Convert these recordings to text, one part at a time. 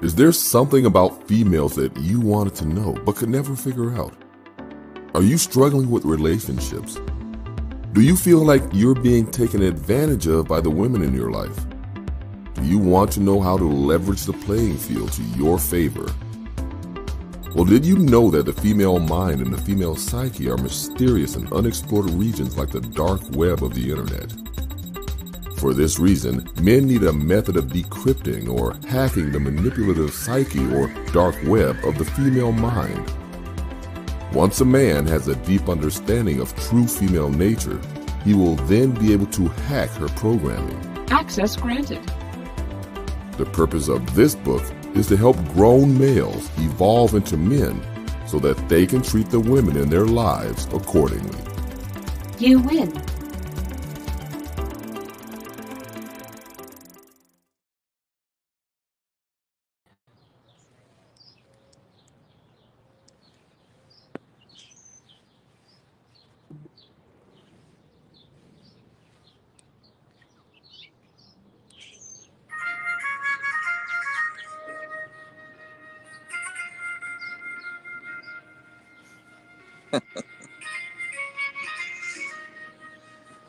Is there something about females that you wanted to know but could never figure out? Are you struggling with relationships? Do you feel like you're being taken advantage of by the women in your life? Do you want to know how to leverage the playing field to your favor? Well, did you know that the female mind and the female psyche are mysterious and unexplored regions like the dark web of the internet? For this reason, men need a method of decrypting or hacking the manipulative psyche or dark web of the female mind. Once a man has a deep understanding of true female nature, he will then be able to hack her programming. Access granted. The purpose of this book is to help grown males evolve into men so that they can treat the women in their lives accordingly. You win.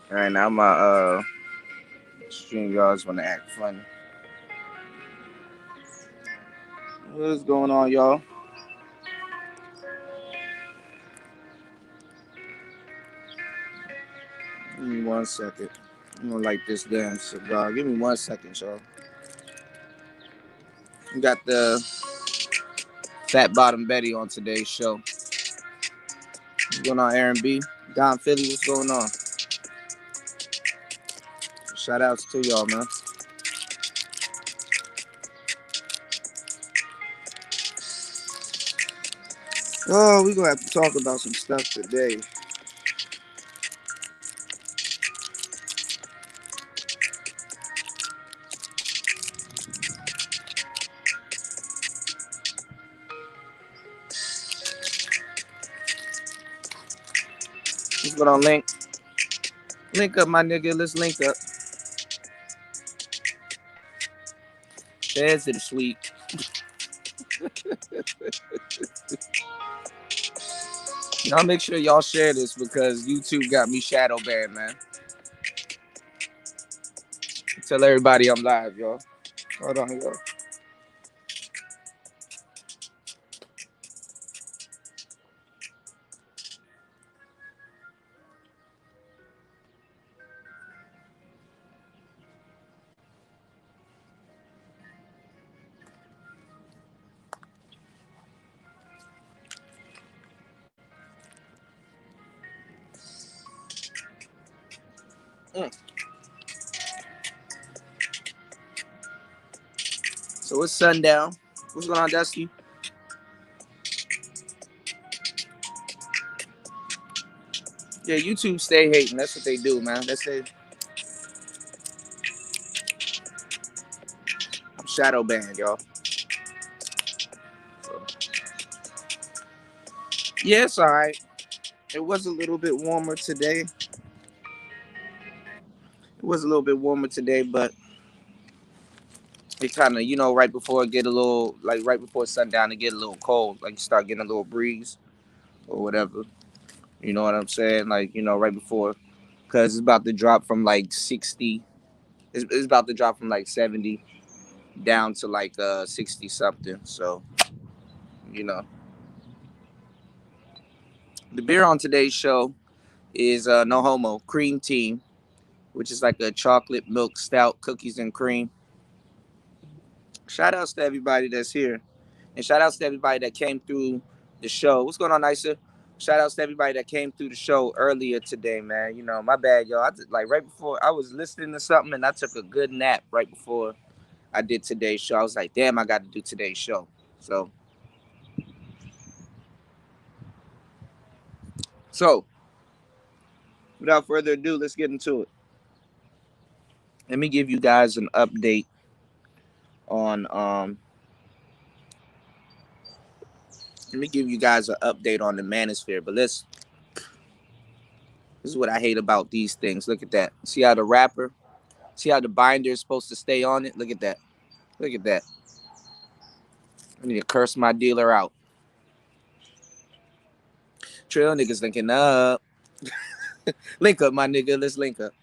All right, now my stream y'all want to act funny. What's going on, y'all? Give me 1 second. I'm gonna light this damn cigar. Give me 1 second, y'all. We got the Fat Bottom Betty on today's show. What's going on, Aaron B? Don Philly, what's going on? Shout outs to y'all, man. Oh, we're gonna have to talk about some stuff today. What's going on, Link? Link up, my nigga. Let's link up. There's the sweet. Y'all make sure y'all share this because YouTube got me shadow banned, man. Tell everybody I'm live, y'all. Hold on, y'all. So it's Sundown. What's going on, Dusty? Yeah, YouTube stay hating. That's what they do, man. That's it. I'm shadow banned, y'all. So. Yeah, it's all right. It was a little bit warmer today. But it kind of, right before it get a little, like right before sundown, it get a little cold. Like you start getting a little breeze or whatever. You know what I'm saying? Like, right before. Because it's about to drop from like 60. It's about to drop from like 70 down to like 60 something. So, the beer on today's show is No Homo Cream Team, which is like a chocolate milk stout, cookies and cream. Shout outs to everybody that's here. And shout outs to everybody that came through the show. What's going on, Isa? Shout outs to everybody that came through the show earlier today, man. My bad, y'all. Like right before I was listening to something and I took a good nap right before I did today's show. I was like, damn, I got to do today's show. So without further ado, let's get into it. Let me give you guys an update on the manosphere. But this is what I hate about these things. Look at that. See how the binder is supposed to stay on it? Look at that. I need to curse my dealer out. Trail niggas linking up. Link up, my nigga. Let's link up.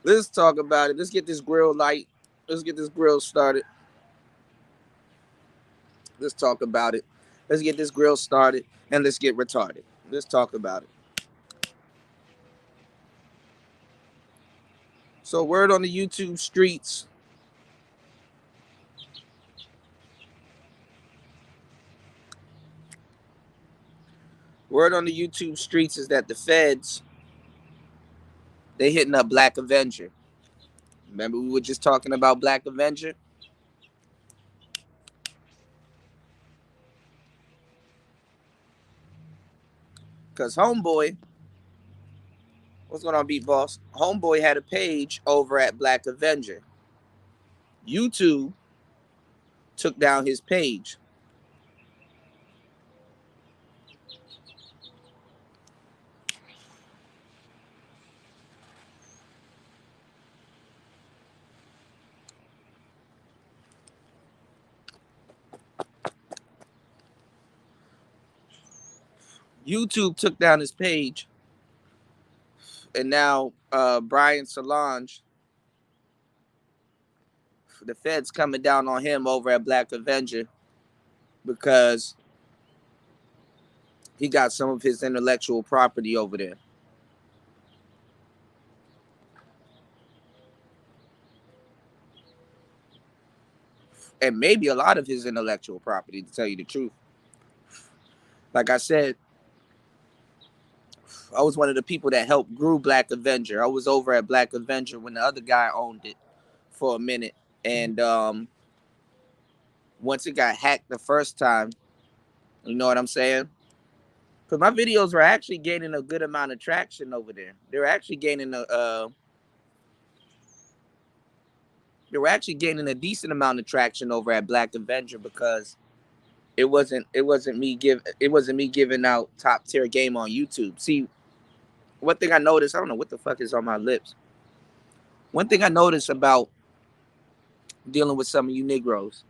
Let's talk about it. Let's get this grill light. Let's get this grill started. Let's talk about it. Let's get this grill started and let's get retarded. Let's talk about it. So, word on the YouTube streets. Word on the YouTube streets is that the feds, they hitting up Black Avenger. Remember we were just talking about Black Avenger? Because Homeboy, what's going on, Beat Boss? Homeboy had a page over at Black Avenger. YouTube took down his page. YouTube took down his page, and now Brian Solange, the feds coming down on him over at Black Avenger because he got some of his intellectual property over there. And maybe a lot of his intellectual property, to tell you the truth. Like I said, I was one of the people that helped grew Black Avenger. I was over at Black Avenger when the other guy owned it for a minute. And once it got hacked the first time, you know what I'm saying? Because my videos were actually gaining a good amount of traction over there. They were actually gaining a decent amount of traction over at Black Avenger because it wasn't me giving out top tier game on YouTube. See, one thing I noticed, I don't know what the fuck is on my lips. One thing I noticed about dealing with some of you Negroes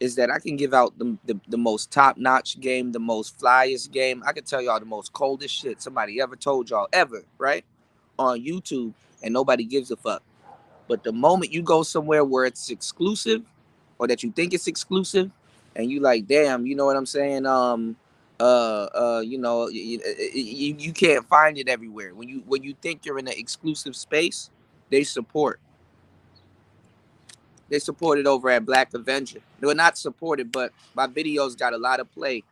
is that I can give out the most top-notch game, the most flyest game. I can tell y'all the most coldest shit somebody ever told y'all, ever, right? On YouTube, and nobody gives a fuck. But the moment you go somewhere where it's exclusive, or that you think it's exclusive, and you like, damn, you know what I'm saying? You know, you can't find it everywhere. When you think you're in an exclusive space, they support. They supported over at Black Avenger. They were not supported, but my videos got a lot of play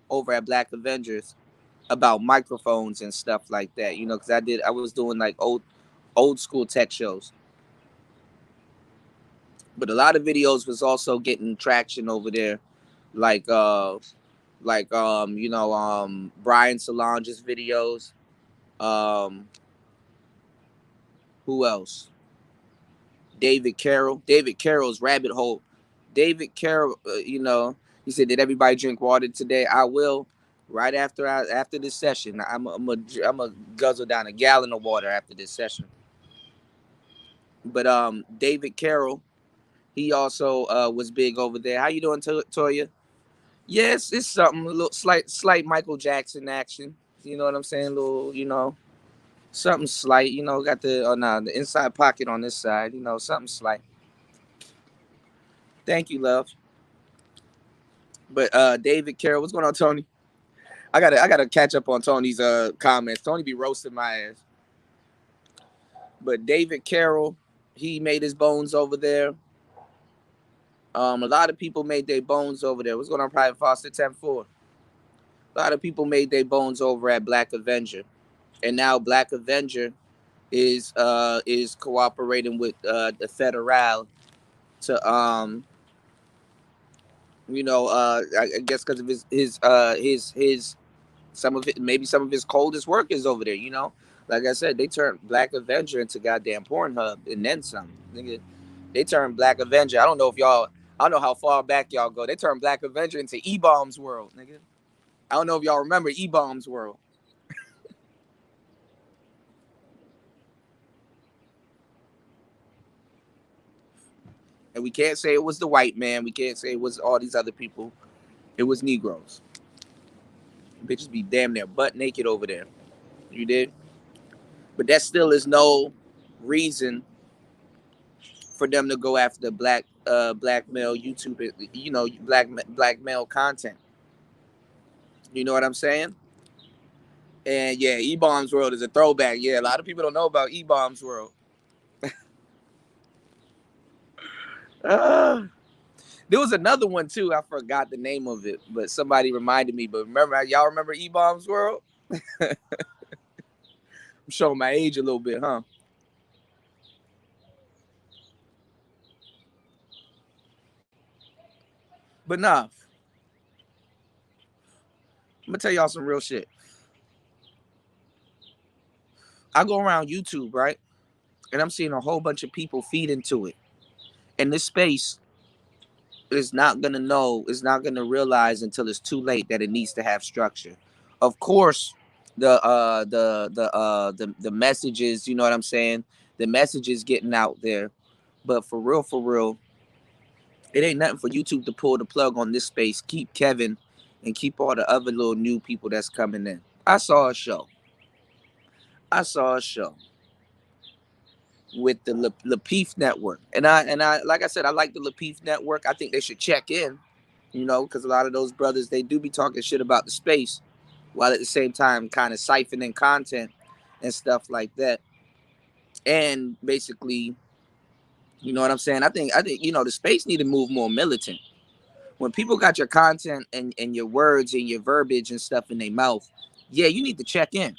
over at Black Avengers about microphones and stuff like that. You know, because I was doing like old school tech shows. But a lot of videos was also getting traction over there, like Brian Solange's videos. Who else? David Carroll. David Carroll's Rabbit Hole. David Carroll, he said, "Did everybody drink water today?" I will. Right after this session, I'm a guzzle down a gallon of water after this session. But David Carroll, he also was big over there. How you doing, Toya? Yes, it's something, a little slight Michael Jackson action. You know what I'm saying? A little, something slight. Got the inside pocket on this side. Something slight. Thank you, love. But David Carroll, what's going on, Tony? I gotta catch up on Tony's comments. Tony be roasting my ass. But David Carroll, he made his bones over there. A lot of people made their bones over there. What's going on, Private Foster 10-4? A lot of people made their bones over at Black Avenger, and now Black Avenger is cooperating with the Federal to I guess because of his some of it, maybe some of his coldest workers over there. Like I said, they turned Black Avenger into goddamn Pornhub and then some. Nigga, they turned Black Avenger. I don't know how far back y'all go. They turned Black Avenger into E-Bomb's World, nigga. I don't know if y'all remember E-Bomb's World. And we can't say it was the white man. We can't say it was all these other people. It was Negroes. Bitches be damn near butt naked over there. You did? But that still is no reason for them to go after the black male YouTube, black male content. You know what I'm saying? And yeah, E-Bombs World is a throwback. Yeah, a lot of people don't know about E-Bombs World. There was another one too. I forgot the name of it, but somebody reminded me. But y'all remember E-Bombs World? I'm showing my age a little bit, huh? But nah, I'm gonna tell y'all some real shit. I go around YouTube, right? And I'm seeing a whole bunch of people feed into it. And this space is not gonna know, is not gonna realize until it's too late that it needs to have structure. Of course, the messages, you know what I'm saying? The message is getting out there. But for real, it ain't nothing for YouTube to pull the plug on this space. Keep Kevin and keep all the other little new people that's coming in. I saw a show. I saw a show with the Lapeef Network, and I like I said, I like the Lapeef Network. I think they should check in, you know, because a lot of those brothers, they do be talking shit about the space, while at the same time kind of siphoning content and stuff like that. And basically, you know what I'm saying? I think you know the space need to move more militant. When people got your content and your words and your verbiage and stuff in their mouth, yeah, you need to check in.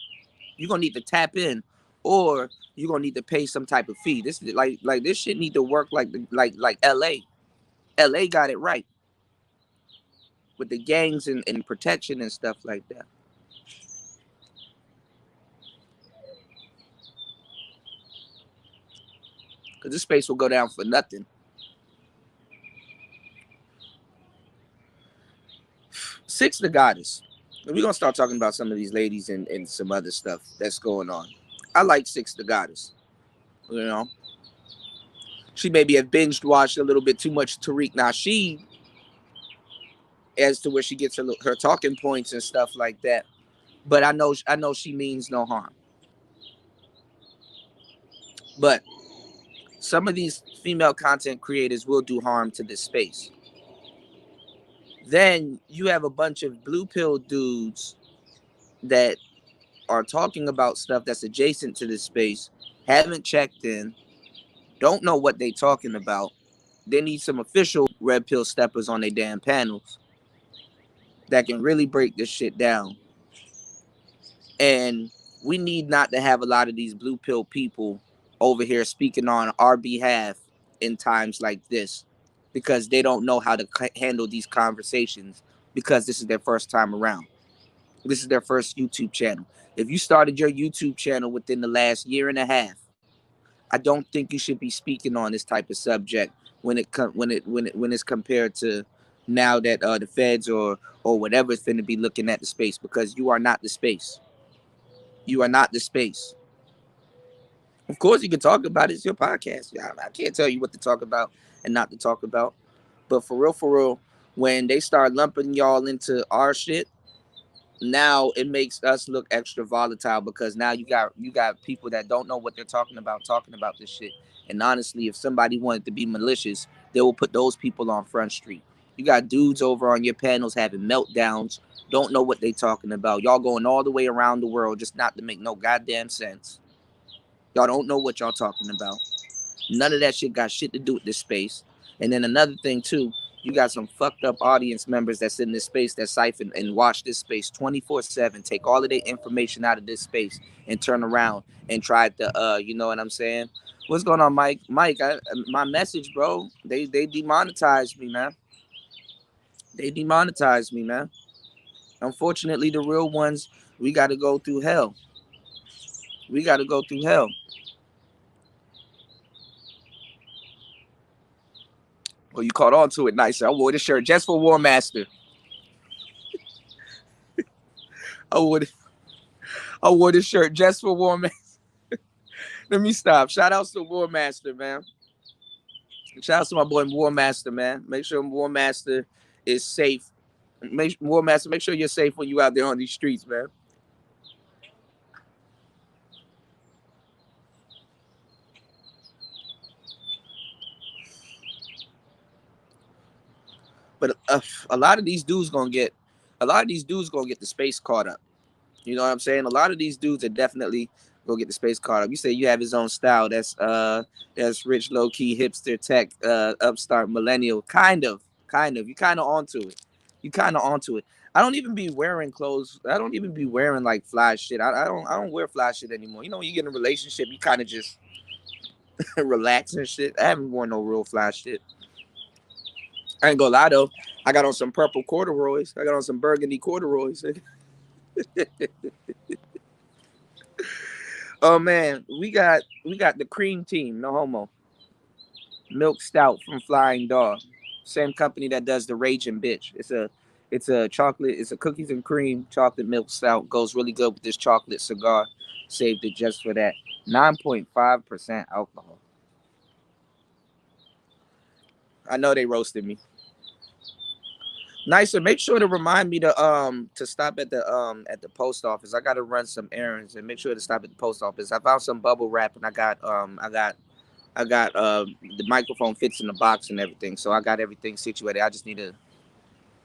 You're gonna need to tap in, or you're gonna need to pay some type of fee. This like this shit need to work like LA. LA got it right with the gangs and protection and stuff like that. Cause this space will go down for nothing. Six the Goddess. We're gonna start talking about some of these ladies and some other stuff that's going on. I like Six the Goddess. You know, she maybe have binged watched a little bit too much Tariq Nasheed as to where she gets her talking points and stuff like that. But I know she means no harm. But some of these female content creators will do harm to this space. Then you have a bunch of blue pill dudes that are talking about stuff that's adjacent to this space, haven't checked in, don't know what they talking about. They need some official red pill steppers on their damn panels that can really break this shit down. And we need not to have a lot of these blue pill people over here speaking on our behalf in times like this, because they don't know how to handle these conversations, because this is their first time around. This is their first YouTube channel. If you started your YouTube channel within the last year and a half, I don't think you should be speaking on this type of subject when it's compared to now that the feds or whatever is going to be looking at the space, because you are not the space. You are not the space. Of course, you can talk about it. It's your podcast. I can't tell you what to talk about and not to talk about. But for real, when they start lumping y'all into our shit, now it makes us look extra volatile, because now you got people that don't know what they're talking about this shit. And honestly, if somebody wanted to be malicious, they will put those people on Front Street. You got dudes over on your panels having meltdowns, don't know what they talking about. Y'all going all the way around the world just not to make no goddamn sense. Y'all don't know what y'all talking about. None of that shit got shit to do with this space. And then another thing too, you got some fucked up audience members that's in this space that siphon and watch this space 24/7, take all of their information out of this space and turn around and try to you know what I'm saying? What's going on, Mike? Mike, my message, bro. They demonetized me, man. They demonetized me, man. Unfortunately, the real ones, we got to go through hell. We got to go through hell. Well, you caught on to it nicer. I wore this shirt just for War Master. I wore this shirt just for War Master. Let me stop. Shout outs to War Master, man. Shout out to my boy War Master, man. Make sure War Master is safe. War Master, make sure you're safe when you out there on these streets, man. But a lot of these dudes gonna get, the space caught up. You know what I'm saying? A lot of these dudes are definitely gonna get the space caught up. You say you have his own style. That's rich, low key, hipster, tech, upstart, millennial. Kind of. You kind of onto it. You kind of onto it. I don't even be wearing clothes. I don't even be wearing like fly shit. I don't wear fly shit anymore. You know, when you get in a relationship, you kind of just relax and shit. I haven't worn no real fly shit. I ain't gonna lie though. I got on some purple corduroys. I got on some burgundy corduroys. Oh man, we got the cream team, no homo. Milk stout from Flying Dog. Same company that does the Raging Bitch. It's a chocolate, it's a cookies and cream chocolate milk stout. Goes really good with this chocolate cigar. Saved it just for that. 9.5% alcohol. I know they roasted me. Nicer. Make sure to remind me to stop at the post office. I gotta run some errands and make sure to stop at the post office. I found some bubble wrap and I got the microphone fits in the box and everything. So I got everything situated. I just need to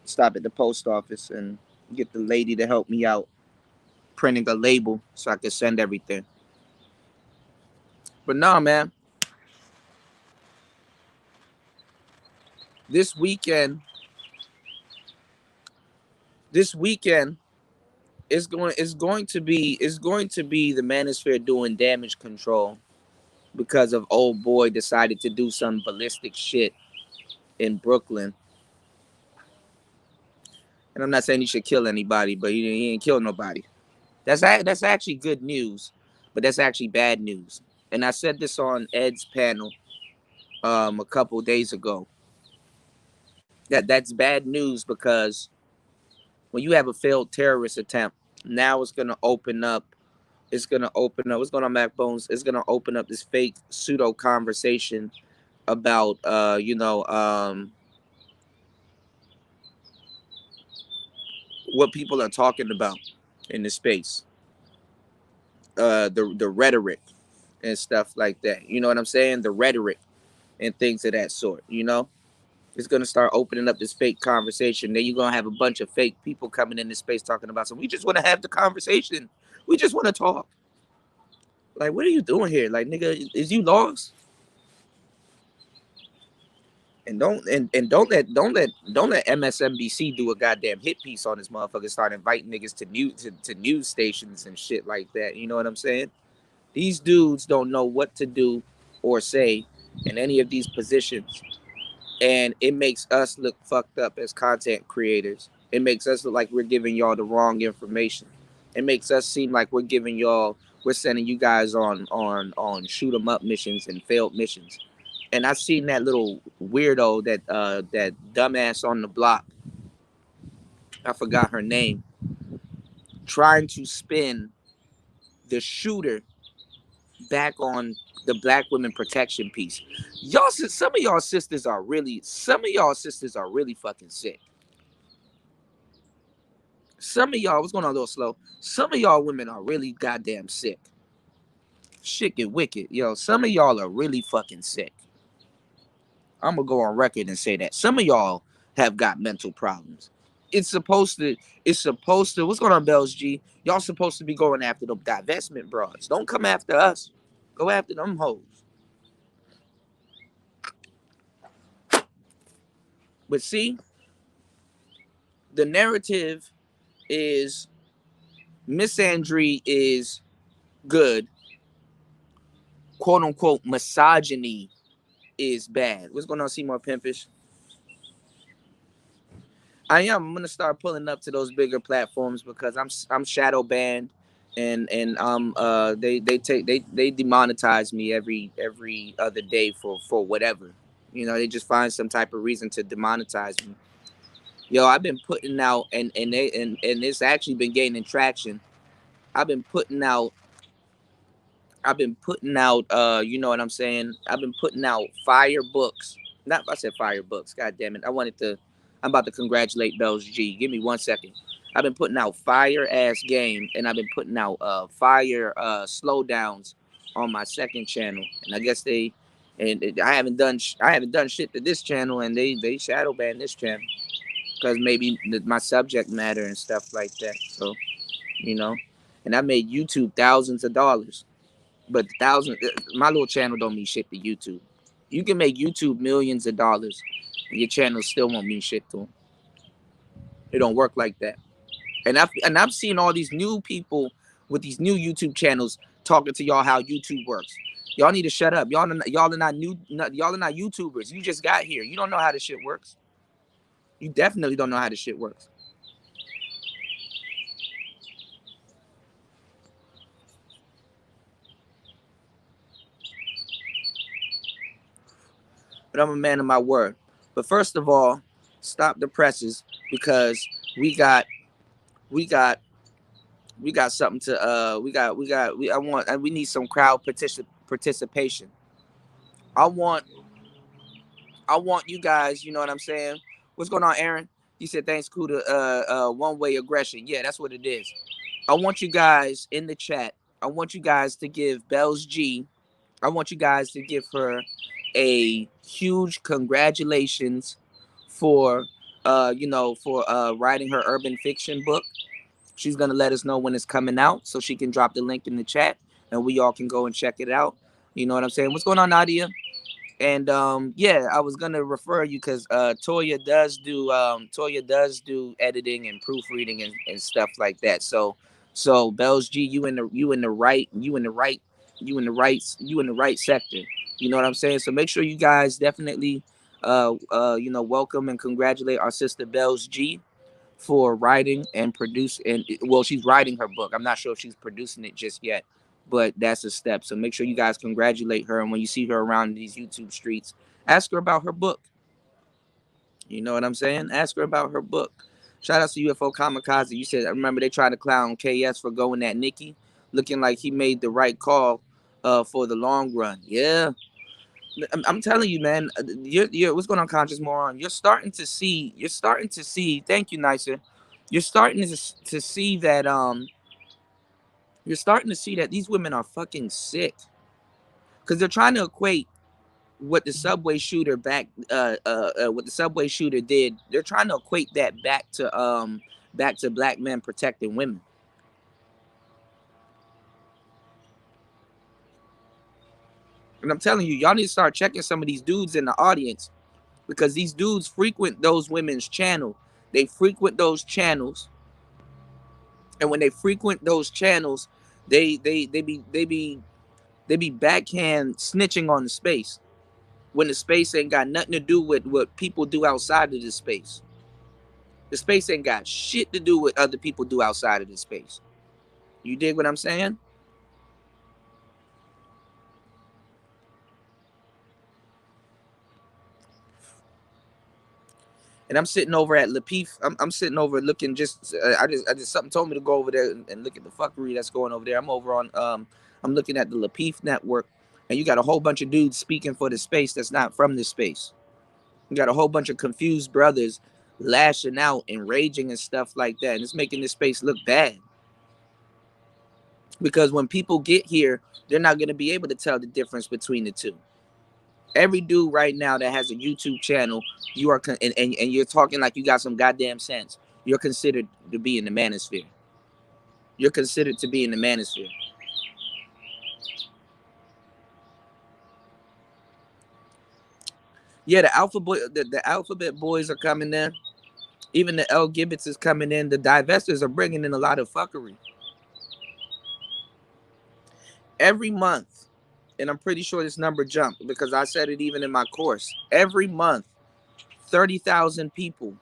stop at the post office and get the lady to help me out printing a label so I can send everything. But nah, man, this weekend, this weekend is going to be the Manosphere doing damage control because of old boy decided to do some ballistic shit in Brooklyn. And I'm not saying he should kill anybody, but he ain't kill nobody. That's actually good news, but that's actually bad news. And I said this on Ed's panel a couple days ago. That's bad news because when you have a failed terrorist attempt, now it's gonna open up. It's gonna open up. What's going on, Mac Bones? It's gonna open up this fake pseudo conversation about what people are talking about in the space, the rhetoric and stuff like that. You know what I'm saying? The rhetoric and things of that sort. It's gonna start opening up this fake conversation. Then you're gonna have a bunch of fake people coming in this space talking about. So we just want to have the conversation. We just want to talk. Like, what are you doing here? Like, nigga, is you lost? And don't let MSNBC do a goddamn hit piece on this motherfucker. Start inviting niggas to news stations and shit like that. You know what I'm saying? These dudes don't know what to do or say in any of these positions, and it makes us look fucked up as content creators. It makes us look like we're giving y'all the wrong information. It makes us seem like we're sending you guys on shoot 'em up missions and failed missions. And I've seen that little weirdo, that dumbass on the block. I forgot her name. Trying to spin the shooter back on the black women protection piece. Some of y'all sisters are really fucking sick. Some of y'all, what's going on a little slow? Some of y'all women are really goddamn sick. Shit get wicked. Yo, some of y'all are really fucking sick. I'm gonna go on record and say that. Some of y'all have got mental problems. It's supposed to, what's going on, Bells G? Y'all supposed to be going after them divestment broads. Don't come after us. Go after them hoes. But see, the narrative is misandry is good, quote unquote misogyny is bad. What's going on, Seymour Pimpish? I'm gonna start pulling up to those bigger platforms because I'm shadow banned, and they demonetize me every other day for whatever. They just find some type of reason to demonetize me. Yo, I've been putting out, and it's actually been gaining traction. I've been putting out you know what I'm saying? I've been putting out fire books Not I said fire books. God damn it. I'm about to congratulate Bells G. Give me 1 second. I've been putting out fire ass game, and I've been putting out fire slowdowns on my second channel. And I guess I haven't done shit to this channel, and they shadow banned this channel because maybe my subject matter and stuff like that. So, you know, and I made YouTube thousands of dollars, but my little channel don't mean shit to YouTube. You can make YouTube millions of dollars, and your channel still won't mean shit to them. It don't work like that. And I've seen all these new people with these new YouTube channels talking to y'all how YouTube works. Y'all need to shut up. Y'all are not y'all are not YouTubers. You just got here. You don't know how this shit works. You definitely don't know how this shit works. But I'm a man of my word. But first of all, stop the presses because we got we got we got something to we need some crowd participation. I want I want you guys, you know what I'm saying? What's going on, Aaron? You said thanks, Kuda. One-way aggression. Yeah, that's what it is. I want you guys in the chat. I want you guys to give Bells G. I want you guys to give her a huge congratulations for writing her urban fiction book. She's gonna let us know when it's coming out so she can drop the link in the chat and we all can go and check it out. You know what I'm saying? What's going on, Nadia? And yeah, I was gonna refer you because Toya does do editing and proofreading and stuff like that. So Bells G, you in the right sector. You know what I'm saying? So make sure you guys definitely welcome and congratulate our sister Bells G for writing and produce and well, she's writing her book. I'm not sure if she's producing it just yet, but that's a step. So make sure you guys congratulate her, and when you see her around these YouTube streets, ask her about her book. You know what I'm saying? Ask her about her book. Shout out to UFO Kamikaze. You said I remember they tried to clown KS for going at Nikki, looking like he made the right call for the long run. Yeah, I'm telling you, man. You're what's going on, Conscious Moron? You're starting to see. Thank you, Nicer. You're starting to see that. You're starting to see that these women are fucking sick because they're trying to equate what the subway shooter what the subway shooter did. They're trying to equate that back to black men protecting women. And I'm telling you, y'all need to start checking some of these dudes in the audience because these dudes frequent those women's channel. They frequent those channels, and when they frequent those channels, they be backhand snitching on the space when the space ain't got nothing to do with what people do outside of the space. The space ain't got shit to do with other people do outside of the space. You dig what I'm saying? And I'm sitting over at Lapif. I'm sitting over looking I just something told me to go over there and look at the fuckery that's going over there. I'm over on I'm looking at the Lapif network, and you got a whole bunch of dudes speaking for the space that's not from this space. You got a whole bunch of confused brothers lashing out and raging and stuff like that, and it's making this space look bad. Because when people get here, they're not going to be able to tell the difference between the two. Every dude right now that has a YouTube channel, you are and you're talking like you got some goddamn sense. You're considered to be in the manosphere. You're considered to be in the manosphere. Yeah, the alphabet boys are coming in. Even the L Gibbets is coming in. The divestors are bringing in a lot of fuckery. Every month, and I'm pretty sure this number jumped because I said it even in my course. Every month, 30,000 people.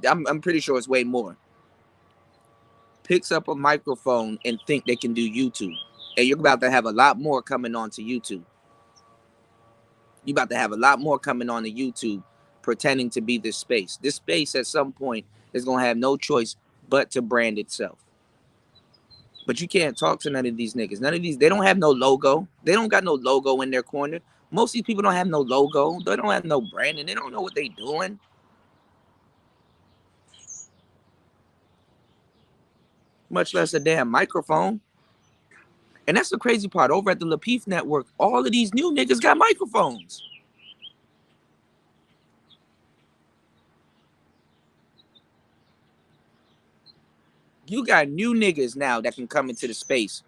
I'm pretty sure it's way more. Picks up a microphone and think they can do YouTube. And you're about to have a lot more coming on to YouTube. You're about to have a lot more coming on to YouTube pretending to be this space. This space at some point is going to have no choice but to brand itself. But you can't talk to none of these niggas. None of these, they don't have no logo. They don't got no logo in their corner. Most of these people don't have no logo. They don't have no branding. They don't know what they doing. Much less a damn microphone. And that's the crazy part. Over at the Lapeef Network, all of these new niggas got microphones. You got new niggas now that can come into the space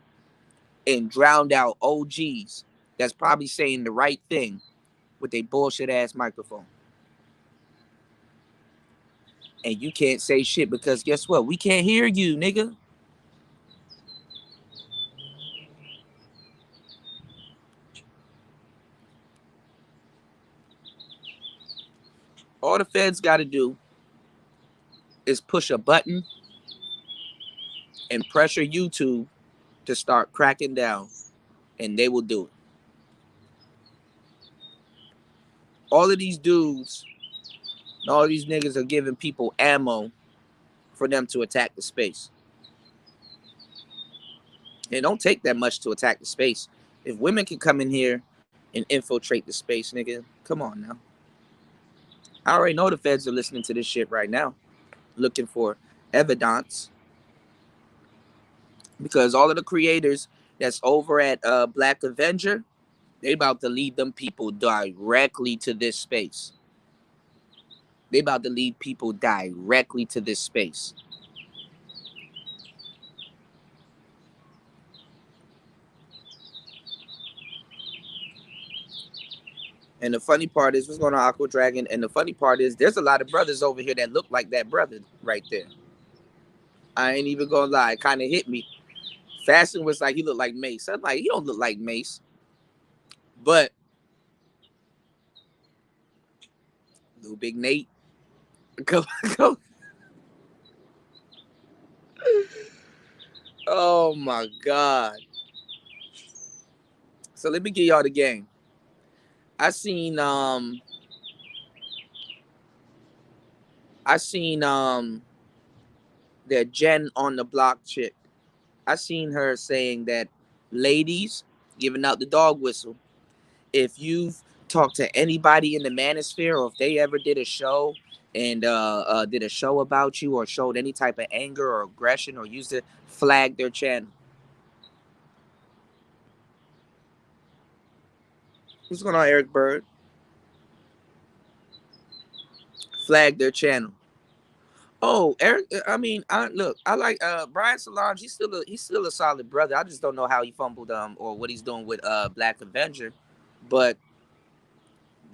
and drown out OGs that's probably saying the right thing with a bullshit ass microphone. And you can't say shit because guess what? We can't hear you, nigga. All the feds got to do is push a button and pressure YouTube to start cracking down, and they will do it. All of these dudes, all these niggas are giving people ammo for them to attack the space. It don't take that much to attack the space. If women can come in here and infiltrate the space, nigga, come on now. I already know the feds are listening to this shit right now, looking for evidence. Because all of the creators that's over at Black Avenger, they about to lead them people directly to this space. They about to lead people directly to this space. And the funny part is, what's going on, Aqua Dragon? And the funny part is, there's a lot of brothers over here that look like that brother right there. I ain't even gonna lie, it kind of hit me. Fashion was like, he looked like Mace. I'm like, he don't look like Mace. But Little Big Nate, go. Oh my God. So let me give y'all the game. I seen that Jen on the block chick. I seen her saying that ladies giving out the dog whistle. If you've talked to anybody in the manosphere, or if they ever did a show and did a show about you, or showed any type of anger or aggression, or used to flag their channel. What's going on, Eric Bird? Flag their channel. Oh, Eric. I mean, I like Brian Solange. He's still a solid brother. I just don't know how he fumbled or what he's doing with Black Avenger, but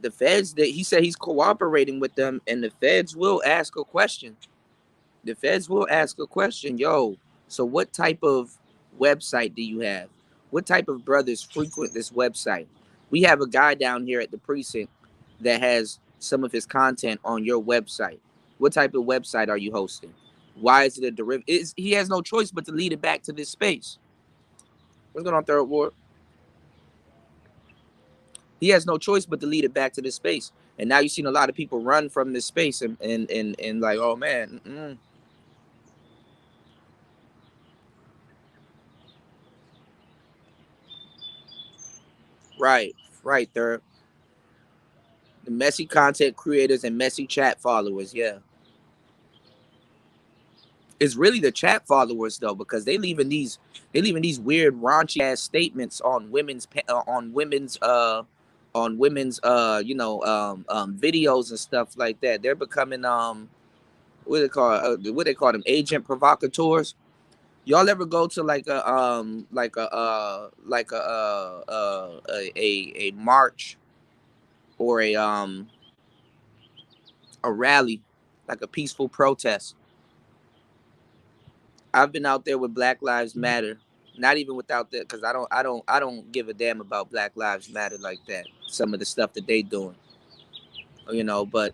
the feds, that he said he's cooperating with them, and the feds will ask a question. The feds will ask a question. Yo, so what type of website do you have? What type of brothers frequent this website? We have a guy down here at the precinct that has some of his content on your website. What type of website are you hosting? Why is it a derivative? He has no choice but to lead it back to this space. What's going on, Third Ward? He has no choice but to lead it back to this space. And now you've seen a lot of people run from this space and like, oh man. Right, there. The messy content creators and messy chat followers, yeah. It's really the chat followers though, because they leaving these weird raunchy ass statements on women's videos and stuff like that. They're becoming what they call them, agent provocateurs. Y'all ever go to like a march or a rally, like a peaceful protest? I've been out there with Black Lives Matter. Not even without that, because I don't give a damn about Black Lives Matter like that. Some of the stuff that they doing, but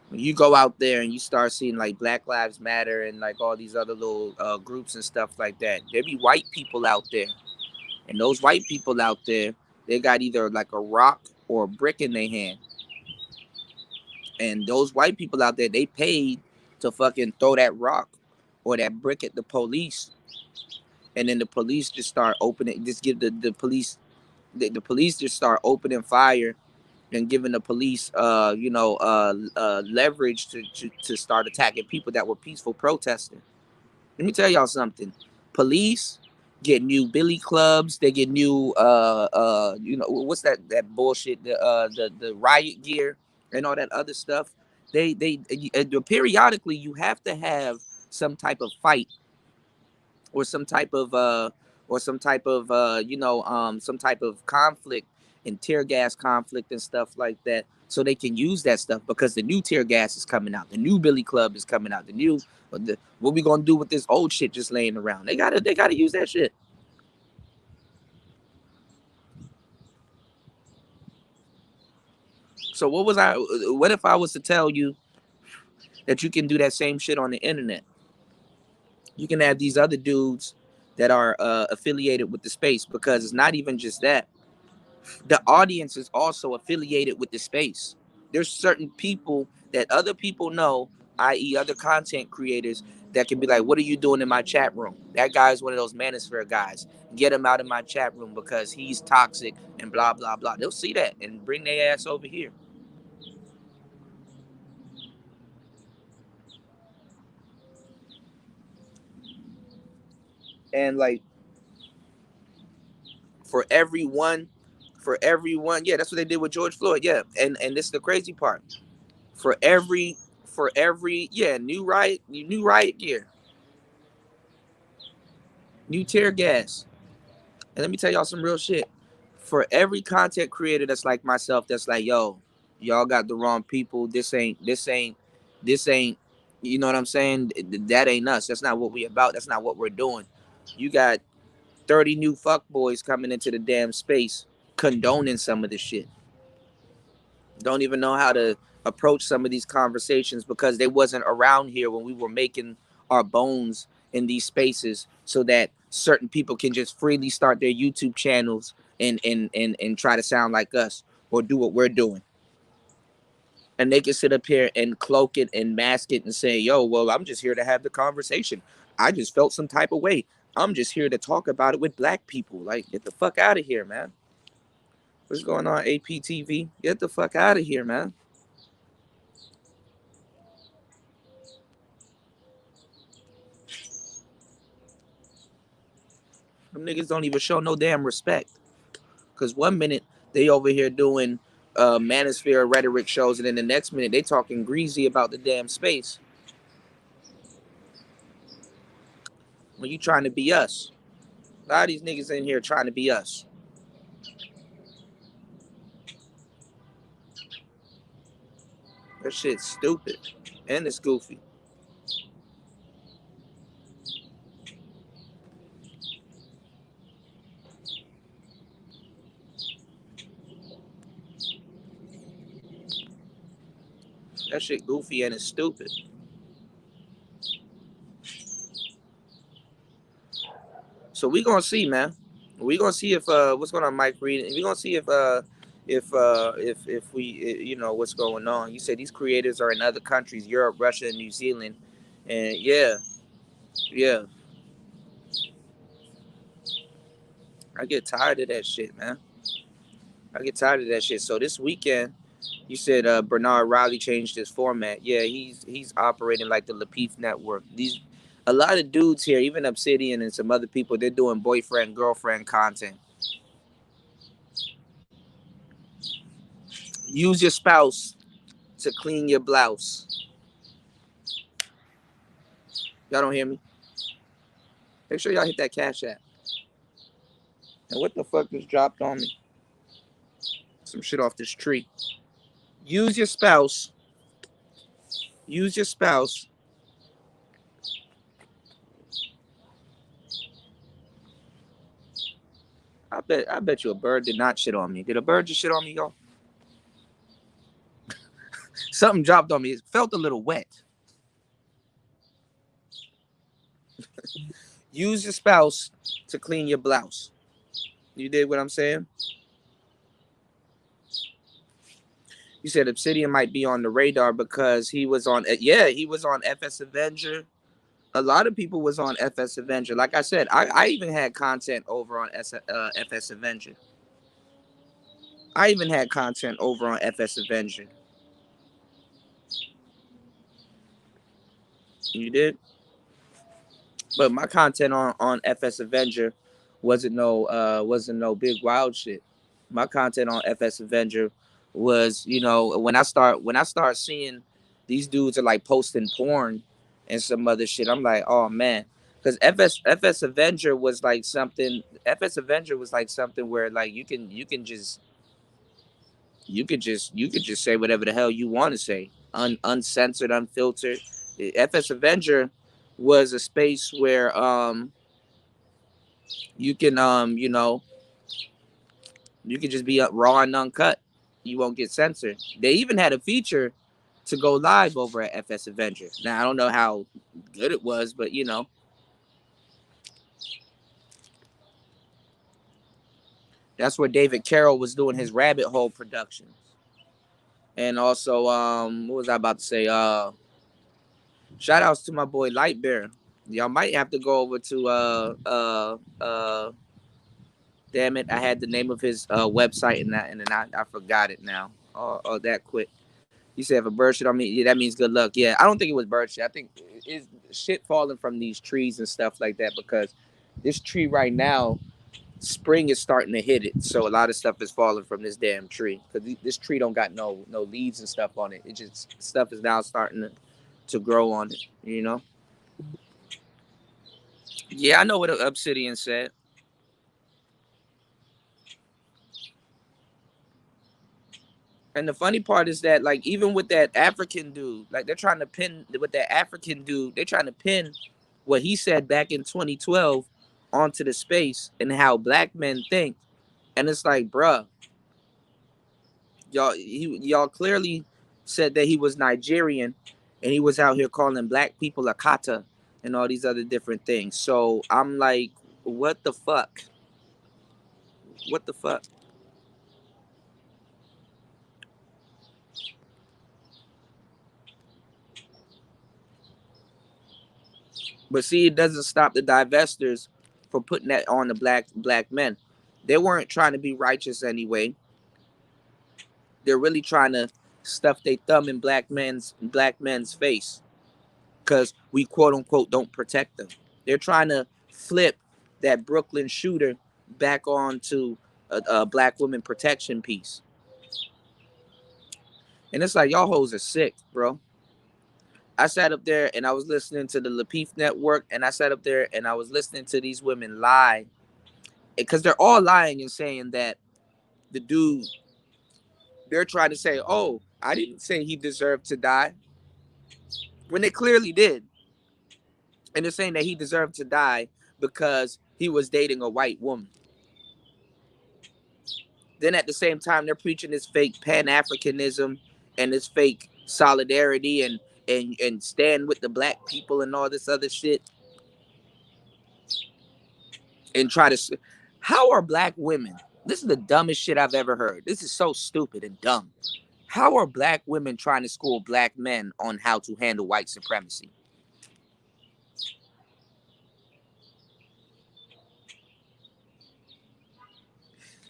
when you go out there and you start seeing like Black Lives Matter and like all these other little groups and stuff like that, there be white people out there, and those white people out there, they got either like a rock or a brick in their hand, and those white people out there, they paid to fucking throw that rock or that brick at the police, and then the police just start opening, just give the police The police just start opening fire and giving the police, leverage to start attacking people that were peaceful protesting. Let me tell y'all something. Police get new billy clubs. They get new, what's that bullshit? The riot gear and all that other stuff. Periodically you have to have some type of fight or some type of some type of conflict and tear gas conflict and stuff like that, so they can use that stuff because the new tear gas is coming out, the new billy club is coming out, what we gonna do with this old shit just laying around? They gotta use that shit. So what if I was to tell you that you can do that same shit on the internet? You can have these other dudes that are affiliated with the space, because it's not even just that. The audience is also affiliated with the space. There's certain people that other people know, i.e., other content creators, that can be like, "What are you doing in my chat room? That guy's one of those manosphere guys. Get him out of my chat room because he's toxic and blah blah blah." They'll see that and bring their ass over here. And like for everyone, yeah, that's what they did with George Floyd. Yeah, and this is the crazy part. For every yeah, new riot gear, new tear gas. And let me tell y'all some real shit. For every content creator that's like myself, that's like, yo, y'all got the wrong people. This ain't, you know what I'm saying? That ain't us. That's not what we about. That's not what we're doing. You got 30 new fuckboys coming into the damn space condoning some of this shit. Don't even know how to approach some of these conversations because they wasn't around here when we were making our bones in these spaces, so that certain people can just freely start their YouTube channels and try to sound like us or do what we're doing. And they can sit up here and cloak it and mask it and say, "Yo, well, I'm just here to have the conversation. I just felt some type of way. I'm just here to talk about it with black people." Like, get the fuck out of here, man. What's going on, APTV? Get the fuck out of here, man. Them niggas don't even show no damn respect. Cause one minute they over here doing manosphere rhetoric shows, and then the next minute they talking greasy about the damn space. When you trying to be us, a lot of these niggas in here trying to be us. That shit's stupid, and it's goofy. That shit goofy and it's stupid. So we gonna see, man. We gonna see if what's going on, Mike Reed. We gonna see if we what's going on. You said these creators are in other countries, Europe, Russia, and New Zealand, and yeah, yeah. I get tired of that shit, man. I get tired of that shit. So this weekend, you said Bernard Riley changed his format. Yeah, he's operating like the Lapeef Network. A lot of dudes here, even Obsidian and some other people, they're doing boyfriend girlfriend content. Use your spouse to clean your blouse. Y'all don't hear me? Make sure y'all hit that cash app. And what the fuck just dropped on me? Some shit off this tree. Use your spouse. Use your spouse. I bet you a bird did not shit on me. Did a bird just shit on me, y'all? Something dropped on me. It felt a little wet. Use your spouse to clean your blouse. You did what I'm saying? You said Obsidian might be on the radar because he was on. Yeah, he was on FS Avenger. A lot of people was on FS Avenger. Like I said, I even had content over on FS Avenger. I even had content over on FS Avenger. You did? But my content on FS Avenger wasn't no big wild shit. My content on FS Avenger was, when I start seeing these dudes are like posting porn and some other shit, I'm like, oh man. Because FS Avenger was like something FS Avenger was like something where like you could just say whatever the hell you want to say. Uncensored, unfiltered. FS Avenger was a space where you can you can just be up raw and uncut. You won't get censored. They even had a feature to go live over at FS Avenger. Now I don't know how good it was, but that's where David Carroll was doing his Rabbit Hole productions. And also, what was I about to say? Shout outs to my boy Lightbear. Y'all might have to go over to damn it, I had the name of his website and then I forgot it now. Oh, that quick. He said if a bird shit on me, yeah, that means good luck. Yeah, I don't think it was bird shit. I think it's shit falling from these trees and stuff like that because this tree right now, spring is starting to hit it. So a lot of stuff is falling from this damn tree because this tree don't got no leaves and stuff on it. It just stuff is now starting to grow on it. Yeah, I know what Obsidian said. And the funny part is that, like, even with that African dude, like, they're trying to pin with that African dude, they're trying to pin what he said back in 2012 onto the space and how black men think. And it's like, bruh, y'all clearly said that he was Nigerian and he was out here calling black people Akata and all these other different things. So I'm like, what the fuck? What the fuck? But see, it doesn't stop the divestors from putting that on the black men. They weren't trying to be righteous anyway. They're really trying to stuff their thumb in black men's face because we quote unquote don't protect them. They're trying to flip that Brooklyn shooter back onto a black woman protection piece. And it's like y'all hoes are sick, bro. I sat up there and I was listening to the Lapeef Network, and I sat up there and I was listening to these women lie because they're all lying and saying that the dude, they're trying to say, oh, I didn't say he deserved to die, when they clearly did. And they're saying that he deserved to die because he was dating a white woman. Then at the same time, they're preaching this fake Pan-Africanism and this fake solidarity and stand with the black people and all this other shit. And try to, how are black women, this is the dumbest shit I've ever heard. This is so stupid and dumb. How are black women trying to school black men on how to handle white supremacy?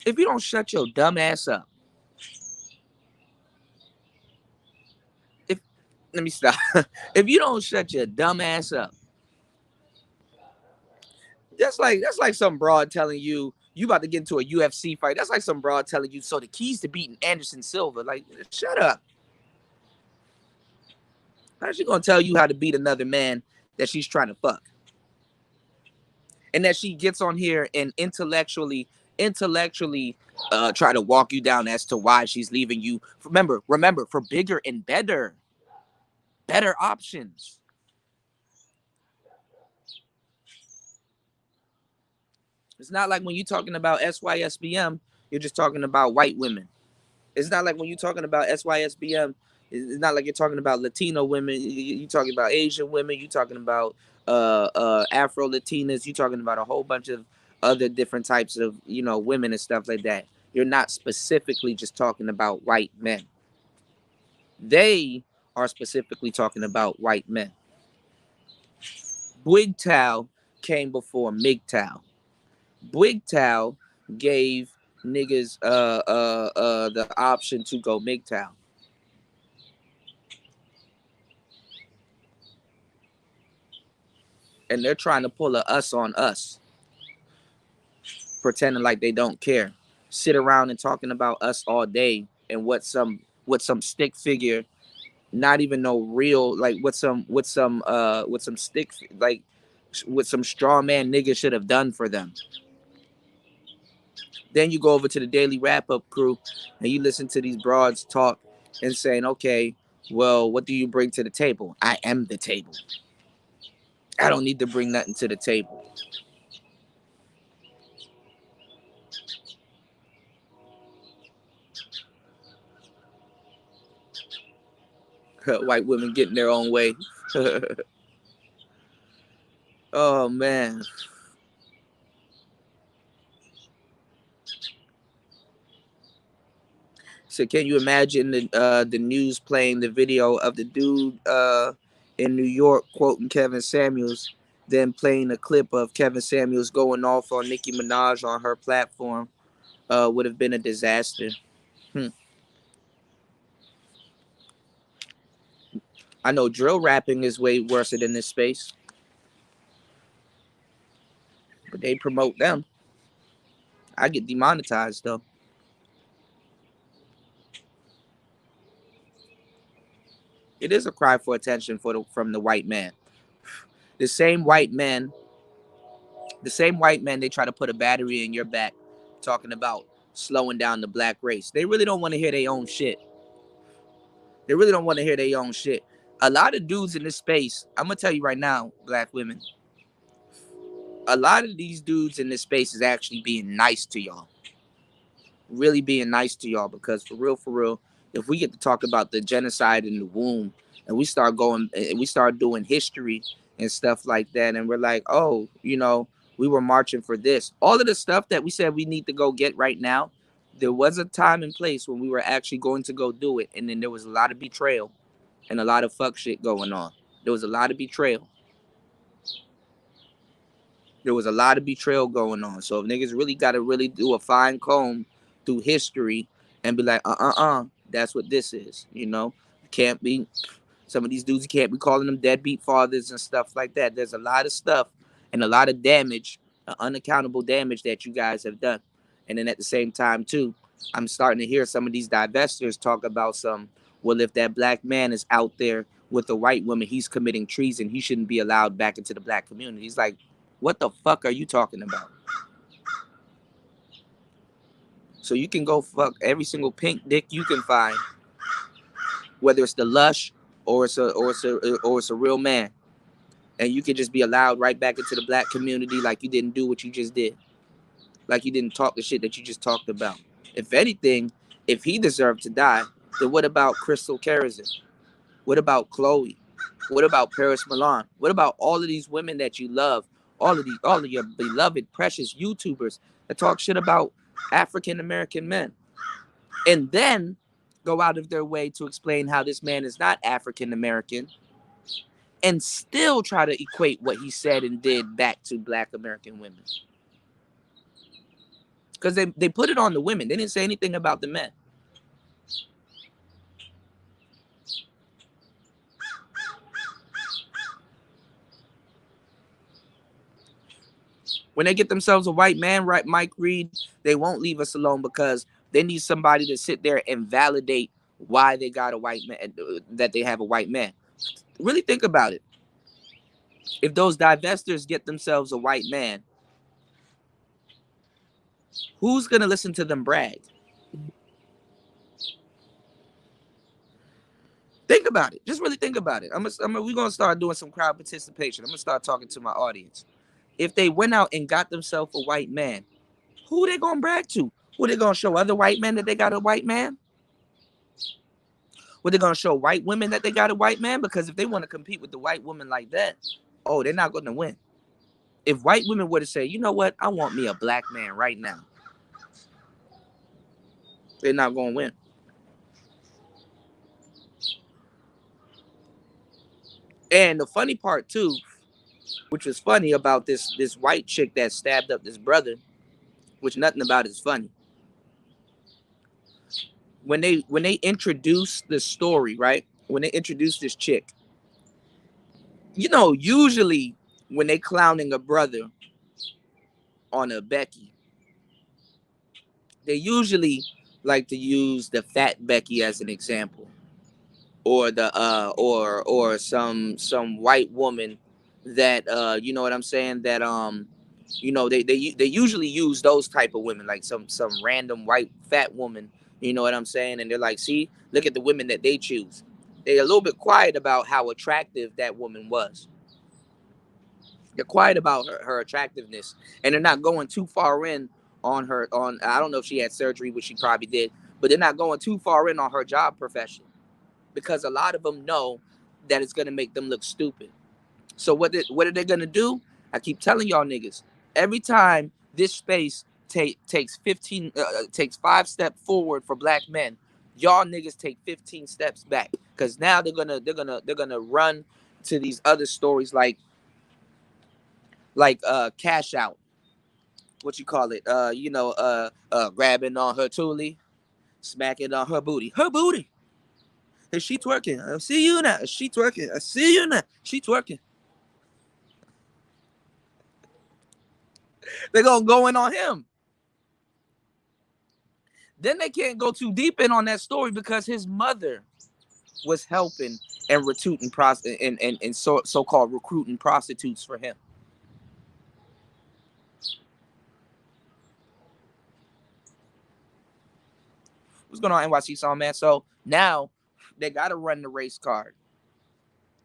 If you don't shut your dumb ass up, if let me stop. If you don't shut your dumb ass up, that's like some broad telling you about to get into a UFC fight. That's like some broad telling you, so the keys to beating Anderson Silva. Like, shut up. How's she gonna tell you how to beat another man that she's trying to fuck? And that she gets on here and intellectually try to walk you down as to why she's leaving you. Remember, for bigger and better options. It's not like when you're talking about SYSBM, you're just talking about white women. It's not like when you're talking about SYSBM, it's not like you're talking about Latino women. You're talking about Asian women. You're talking about Afro Latinas. You're talking about a whole bunch of other different types of women and stuff like that. You're not specifically just talking about white men. They are specifically talking about white men. Bwigtow came before MGTOW. Bwigtow gave niggas the option to go MGTOW. And they're trying to pull a us on us, pretending like they don't care. Sit around and talking about us all day and what some stick figure, not even no real, like what some stick, like what some straw man nigga should have done for them. Then you go over to the daily wrap up crew and you listen to these broads talk and saying, okay, well, what do you bring to the table? I am the table. I don't need to bring nothing to the table. White women getting their own way. Oh man. So can you imagine the news playing the video of the dude in New York quoting Kevin Samuels, then playing a clip of Kevin Samuels going off on Nicki Minaj on her platform? Would have been a disaster. I know drill rapping is way worse than this space, but they promote them. I get demonetized though. It is a cry for attention from the white man. The same white men, the same white men, they try to put a battery in your back, talking about slowing down the black race. They really don't want to hear their own shit. They really don't want to hear their own shit. A lot of dudes in this space, I'm gonna tell you right now, black women, a lot of these dudes in this space is actually being nice to y'all. Really being nice to y'all, because for real, if we get to talk about the genocide in the womb and we start doing history and stuff like that, and we're like, oh, we were marching for this, all of the stuff that we said we need to go get right now, there was a time and place when we were actually going to go do it, and then there was a lot of betrayal and a lot of fuck shit going on. There was a lot of betrayal. There was a lot of betrayal going on. So if niggas really got to really do a fine comb through history and be like, that's what this is. Can't be, some of these dudes, you can't be calling them deadbeat fathers and stuff like that. There's a lot of stuff and a lot of damage, unaccountable damage that you guys have done. And then at the same time, too, I'm starting to hear some of these divestors talk about well, if that black man is out there with a white woman, he's committing treason. He shouldn't be allowed back into the black community. He's like, what the fuck are you talking about? So you can go fuck every single pink dick you can find, whether it's the lush or it's a real man, and you can just be allowed right back into the black community like you didn't do what you just did, like you didn't talk the shit that you just talked about. If anything, if he deserved to die, then what about Crystal Kerrigan? What about Chloe? What about Paris Milan? What about all of these women that you love? All of your beloved, precious YouTubers that talk shit about African American men, and then go out of their way to explain how this man is not African American, and still try to equate what he said and did back to black American women. Because they put it on the women. They didn't say anything about the men. When they get themselves a white man, right, Mike Reed, they won't leave us alone because they need somebody to sit there and validate why they got a white man, that they have a white man. Really think about it. If those divestors get themselves a white man, who's going to listen to them brag? Think about it. Just really think about it. We're going to start doing some crowd participation. I'm going to start talking to my audience. If they went out and got themselves a white man, who they going to brag to? Were they going to show other white men that they got a white man? Were they going to show white women that they got a white man? Because if they want to compete with the white woman like that, oh, they're not going to win. If white women were to say, you know what, I want me a black man right now, they're not going to win. And the funny part, too, which was funny about this white chick that stabbed up this brother, which nothing about it is funny. when they introduce the story, right? When they introduce this chick, usually when they clowning a brother on a Becky, they usually like to use the fat Becky as an example, or the or some white woman that you know what I'm saying, that they usually use those type of women, like some random white fat woman, you know what I'm saying, and they're like, see, look at the women that they choose. They're a little bit quiet about how attractive that woman was. They're quiet about her attractiveness, and they're not going too far in on her. On, I don't know if she had surgery, which she probably did, but they're not going too far in on her job profession, because a lot of them know that it's gonna make them look stupid. So what are they gonna do? I keep telling y'all niggas, every time this space takes 5 steps forward for black men, y'all niggas take 15 steps back, because now they're gonna run to these other stories like cash out, what you call it, grabbing on her toolie, smacking on her booty. Is she twerking? I see you now. Is she twerking? I see you now. She twerking. They're gonna go in on him. Then they can't go too deep in on that story because his mother was helping and recruiting and so-called recruiting prostitutes for him. What's going on, NYC song, man? So now they gotta run the race card.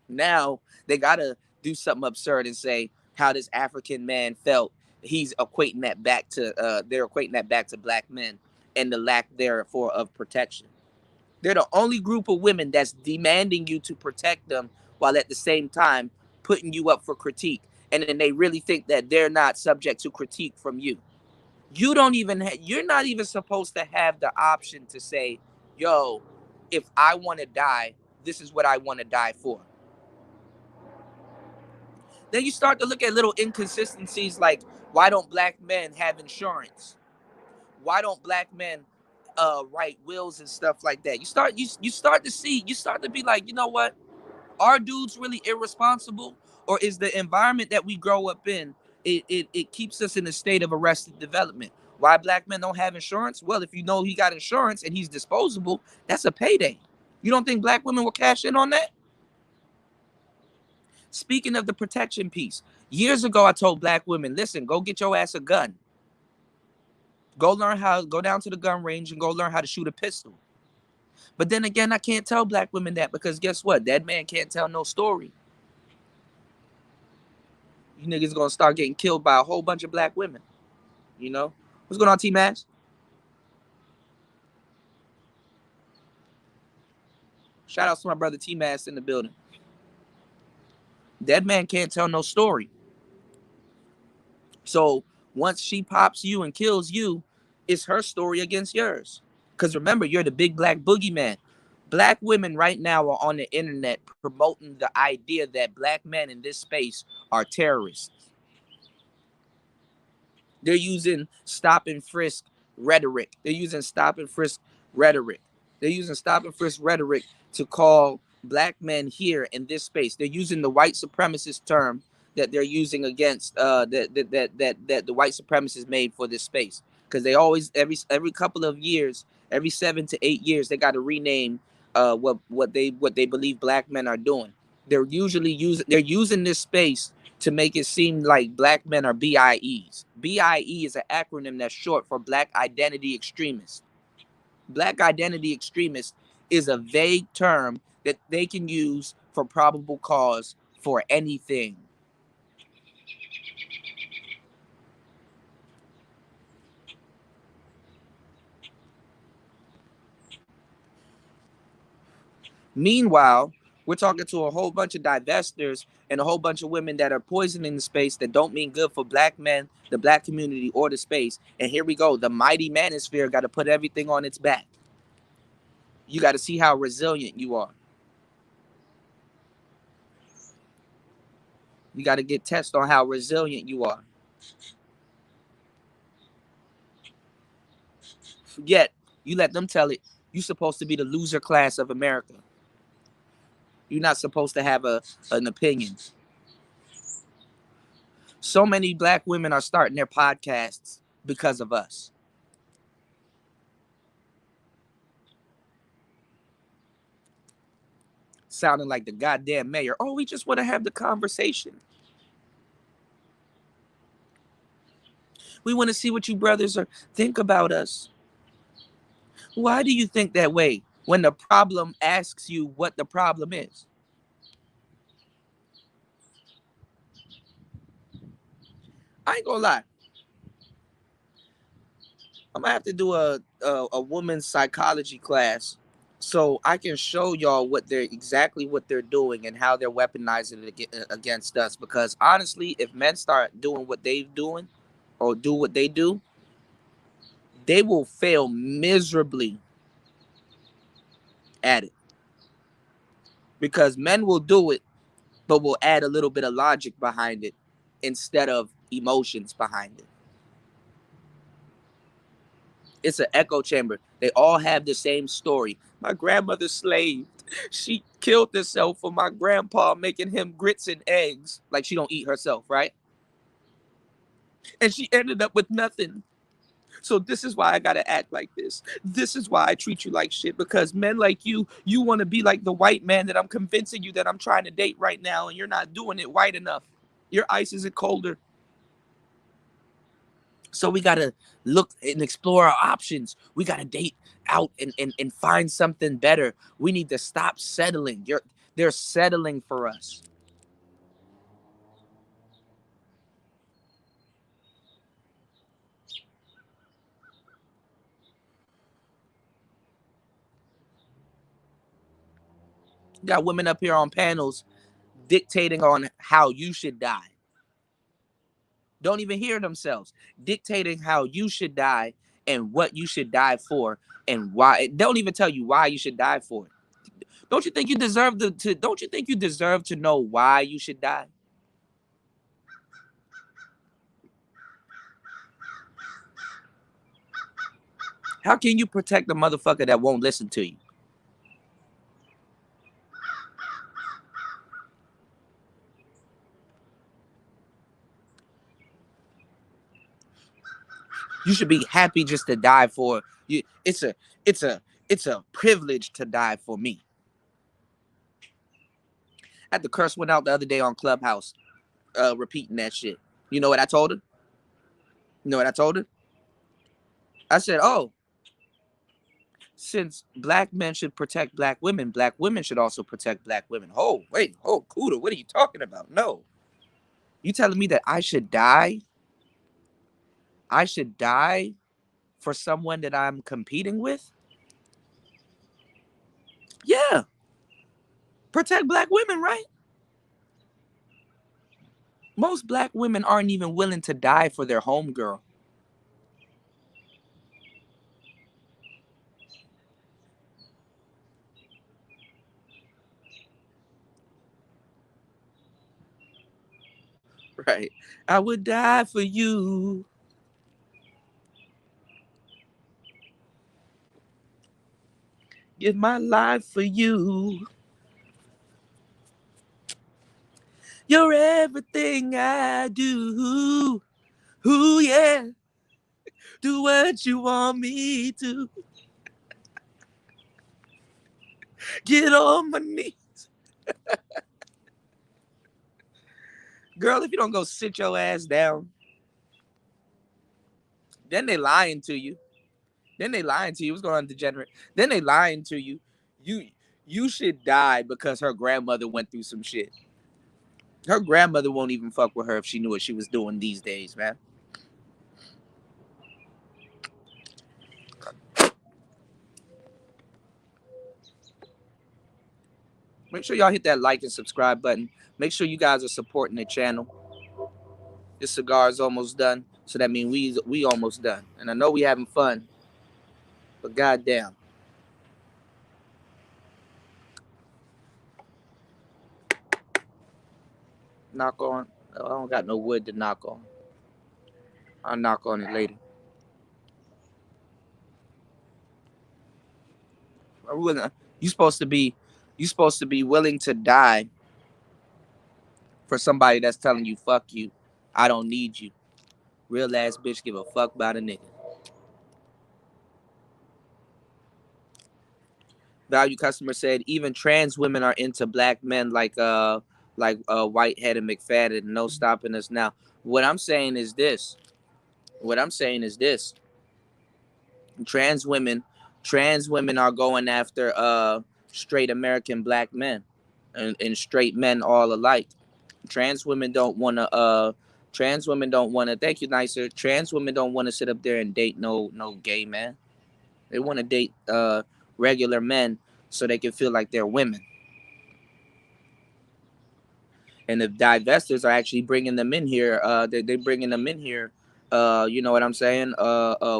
Now they gotta do something absurd and say how this African man felt. He's equating that back to they're equating that back to black men and the lack therefore of protection. They're the only group of women that's demanding you to protect them while at the same time putting you up for critique. And then they really think that they're not subject to critique from you. You're not even supposed to have the option to say, yo, if I want to die, this is what I want to die for. Then you start to look at little inconsistencies like, why don't black men have insurance? Why don't black men write wills and stuff like that? You start to be like, you know what? Are dudes really irresponsible? Or is the environment that we grow up in, it keeps us in a state of arrested development? Why black men don't have insurance? Well, if you know he got insurance and he's disposable, that's a payday. You don't think black women will cash in on that? Speaking of the protection piece, years ago I told black women, listen, go get your ass a gun. Go down to the gun range and go learn how to shoot a pistol. But then again, I can't tell black women that, because guess what? That man can't tell no story. You niggas gonna start getting killed by a whole bunch of black women. You know? What's going on, T-Mass? Shout out to my brother T-Mass in the building. That man can't tell no story. So once she pops you and kills you, it's her story against yours. Because remember, you're the big black boogeyman. Black women right now are on the internet promoting the idea that black men in this space are terrorists. They're using stop and frisk rhetoric. They're using stop and frisk rhetoric. They're using stop and frisk rhetoric to call black men here in this space. They're using the white supremacist term that they're using against that the white supremacists made for this space. Because they always every couple of years, every 7 to 8 years, they got to rename what they believe black men are doing. They're using this space to make it seem like black men are BIEs. BIE is an acronym that's short for Black Identity Extremist. Black Identity Extremist is a vague term that they can use for probable cause for anything. Meanwhile, we're talking to a whole bunch of divestors and a whole bunch of women that are poisoning the space that don't mean good for black men, the black community, or the space. And here we go. The mighty manosphere got to put everything on its back. You got to see how resilient you are. You got to get tested on how resilient you are. Yet, you let them tell it. You're supposed to be the loser class of America. You're not supposed to have an opinion. So many black women are starting their podcasts because of us. Sounding like the goddamn mayor. Oh, we just want to have the conversation. We want to see what you brothers think about us. Why do you think that way when the problem asks you what the problem is? I ain't gonna lie. I'm gonna have to do a woman's psychology class so I can show y'all exactly what they're doing and how they're weaponizing it against us. Because honestly, if men start doing what they're doing or do what they do, they will fail miserably at it. Because men will do it, but will add a little bit of logic behind it instead of emotions behind it. It's an echo chamber. They all have the same story. My grandmother slaved. She killed herself for my grandpa making him grits and eggs. Like she don't eat herself, right? And she ended up with nothing. So this is why I gotta act like this. This is why I treat you like shit. Because men like you want to be like the white man that I'm convincing you that I'm trying to date right now, and you're not doing it white enough. Your ice isn't colder. So we gotta look and explore our options. We gotta date out and find something better. We need to stop settling. They're settling for us. Got women up here on panels dictating on how you should die. Don't even hear themselves. Dictating how you should die and what you should die for and why. Don't even tell you why you should die for it. Don't you think you deserve don't you think you deserve to know why you should die? How can you protect the motherfucker that won't listen to you? You should be happy just to die for you. It's a privilege to die for me. I had to curse one out the other day on Clubhouse, repeating that shit. You know what I told her? You know what I told her? I said, "Oh, since black men should protect black women should also protect black women." Oh, wait, oh, Kuda, what are you talking about? No, you telling me that I should die? I should die for someone that I'm competing with? Yeah, protect black women, right? Most black women aren't even willing to die for their homegirl. Right. I would die for you. Give my life for you. You're everything I do. Ooh, yeah. Do what you want me to. Get on my knees. Girl, if you don't go sit your ass down, then they lying to you. Then they lying to you. What's going on, degenerate? Then they lying to you. You you should die because her grandmother went through some shit. Her grandmother won't even fuck with her if she knew what she was doing these days, man. Make sure y'all hit that like and subscribe button. Make sure you guys are supporting the channel. This cigar is almost done, so that means we almost done. And I know we having fun, but goddamn, knock on. I don't got no wood to knock on. I'll knock on it later. You supposed to be, you supposed to be willing to die for somebody that's telling you fuck you, I don't need you. Real ass bitch give a fuck about a nigga. Value customer said even trans women are into black men like Whitehead and McFadden. No stopping us now. What I'm saying is this. What I'm saying is this. Trans women, trans women are going after straight American black men and straight men all alike. Trans women don't want to trans women don't want to, thank you nicer, trans women don't want to sit up there and date no gay man. They want to date regular men so they can feel like they're women. And the divestors are actually bringing them in here. They're bringing them in here. You know what I'm saying?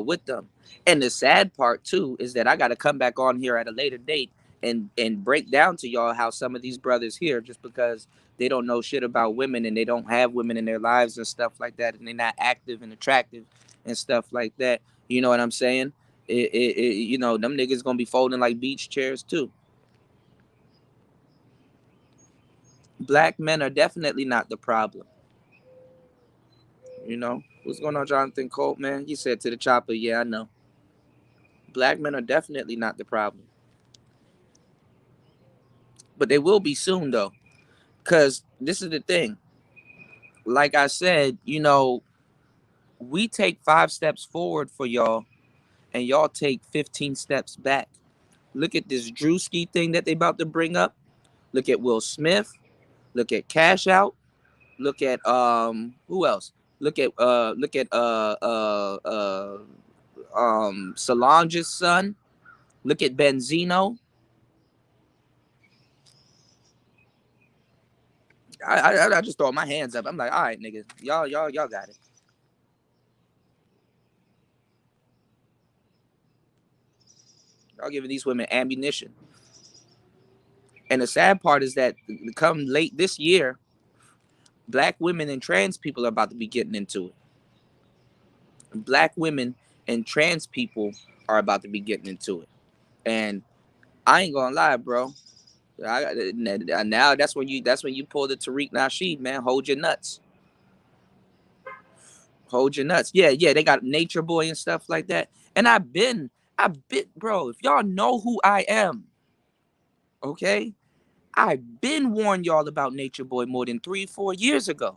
With them. And the sad part too is that I got to come back on here at a later date and break down to y'all how some of these brothers here, just because they don't know shit about women and they don't have women in their lives and stuff like that, and they're not active and attractive and stuff like that. You know what I'm saying? You know, them niggas gonna be folding like beach chairs too. Black men are definitely not the problem. You know, what's going on, Jonathan Colt, man? He said to the chopper, yeah, I know. Black men are definitely not the problem. But they will be soon, though. Because this is the thing. Like I said, you know, we take 5 steps forward for y'all, and y'all take 15 steps back. Look at this Drewski thing that they about to bring up. Look at Will Smith. Look at Cash Out. Look at who else? Look at Solange's son. Look at Benzino. I just throw my hands up. I'm like, all right, nigga, y'all got it. Y'all giving these women ammunition. And the sad part is that come late this year, black women and trans people are about to be getting into it. Black women and trans people are about to be getting into it. And I ain't gonna lie, bro. Now that's when you pull the Tariq Nasheed, man. Hold your nuts. Hold your nuts. Yeah, they got Nature Boy and stuff like that. And I've been, bro. If y'all know who I am, okay, I've been warned y'all about Nature Boy more than 3-4 years ago.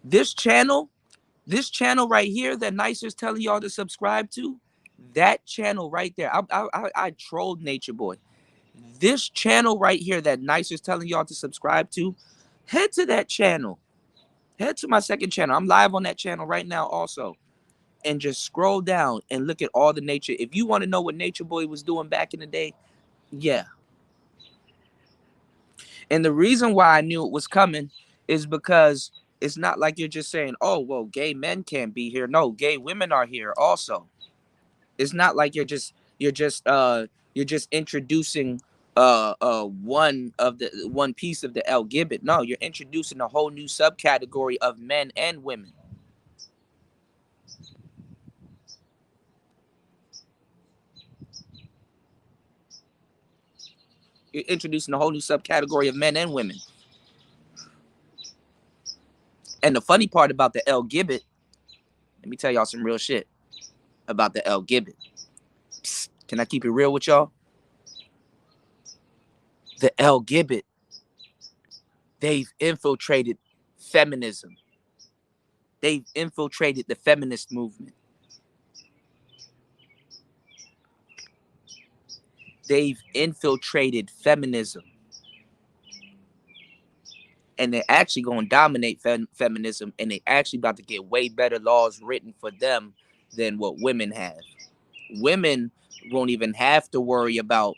This channel right here that Nicer's telling y'all to subscribe to, that channel right there. I trolled Nature Boy. This channel right here that Nicer's telling y'all to subscribe to, head to that channel. Head to my second channel. I'm live on that channel right now also. And just scroll down and look at all the nature. If you want to know what Nature Boy was doing back in the day, yeah. And the reason why I knew it was coming is because it's not like you're just saying, oh, well, gay men can't be here. No, gay women are here also. It's not like you're just introducing one piece of the L Gibbet. No, you're introducing a whole new subcategory of men and women. You're introducing a whole new subcategory of men and women. And the funny part about the L Gibbet, let me tell y'all some real shit about the L Gibbet. Psst, can I keep it real with y'all? The L Gibbet, they've infiltrated feminism. They've infiltrated the feminist movement. They've infiltrated feminism. And they're actually going to dominate feminism, and they actually about to get way better laws written for them than what women have. Women won't even have to worry about.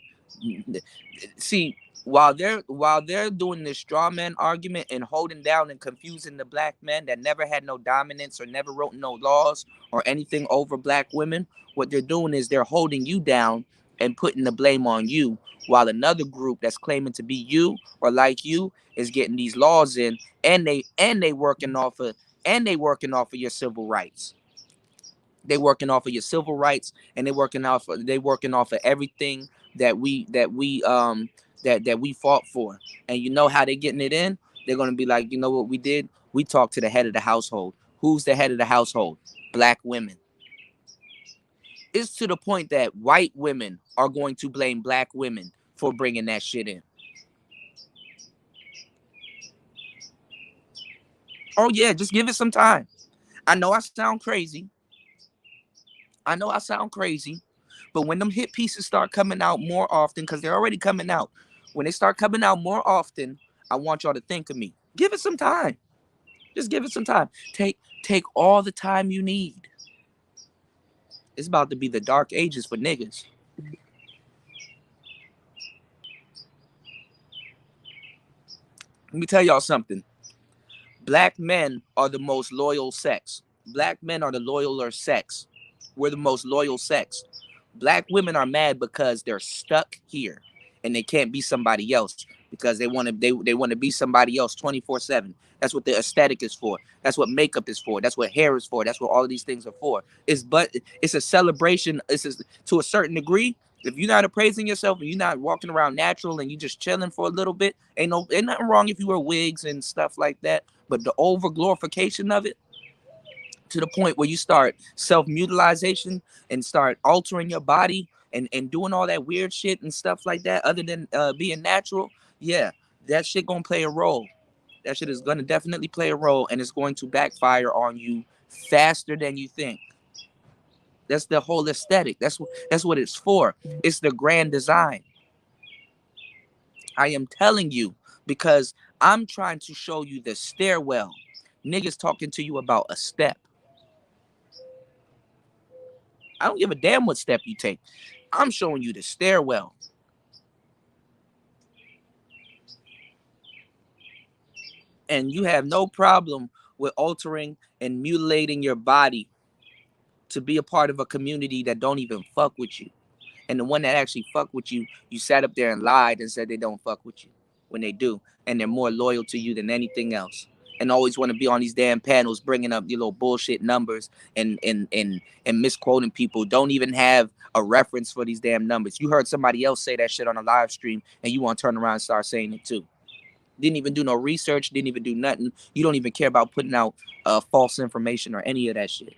See, while they're doing this straw man argument and holding down and confusing the black men that never had no dominance or never wrote no laws or anything over black women, what they're doing is they're holding you down and putting the blame on you, while another group that's claiming to be you or like you is getting these laws in, and they working off of your civil rights. They working off of your civil rights, and they working off of everything that we fought for. And you know how they getting it in? They're gonna be like, you know what we did? We talked to the head of the household. Who's the head of the household? Black women. It's to the point that white women are going to blame black women for bringing that shit in. Oh yeah, just give it some time. I know I sound crazy. I know I sound crazy, but when them hit pieces start coming out more often, because they're already coming out, when they start coming out more often, I want y'all to think of me. Give it some time. Just give it some time. Take all the time you need. It's about to be the dark ages for niggas. Let me tell y'all something. Black men are the most loyal sex. Black men are the loyaler sex. We're the most loyal sex. Black women are mad because they're stuck here and they can't be somebody else because they want to be somebody else 24/7. That's what the aesthetic is for. That's what makeup is for. That's what hair is for. That's what all of these things are for. It's a celebration. To a certain degree. If you're not appraising yourself and you're not walking around natural and you just chilling for a little bit, ain't nothing wrong if you wear wigs and stuff like that. But the over glorification of it, to the point where you start self-mutilization and start altering your body and doing all that weird shit and stuff like that, other than being natural, yeah, that shit gonna play a role. That shit is gonna definitely play a role, and it's going to backfire on you faster than you think. That's the whole aesthetic. That's what it's for. It's the grand design. I am telling you, because I'm trying to show you the stairwell. Niggas talking to you about a step. I don't give a damn what step you take. I'm showing you the stairwell. And you have no problem with altering and mutilating your body to be a part of a community that don't even fuck with you. And the one that actually fuck with you, you sat up there and lied and said they don't fuck with you when they do. And they're more loyal to you than anything else. And always want to be on these damn panels bringing up your little bullshit numbers and misquoting people. Don't even have a reference for these damn numbers. You heard somebody else say that shit on a live stream and you want to turn around and start saying it too. Didn't even do no research, didn't even do nothing. You don't even care about putting out false information or any of that shit.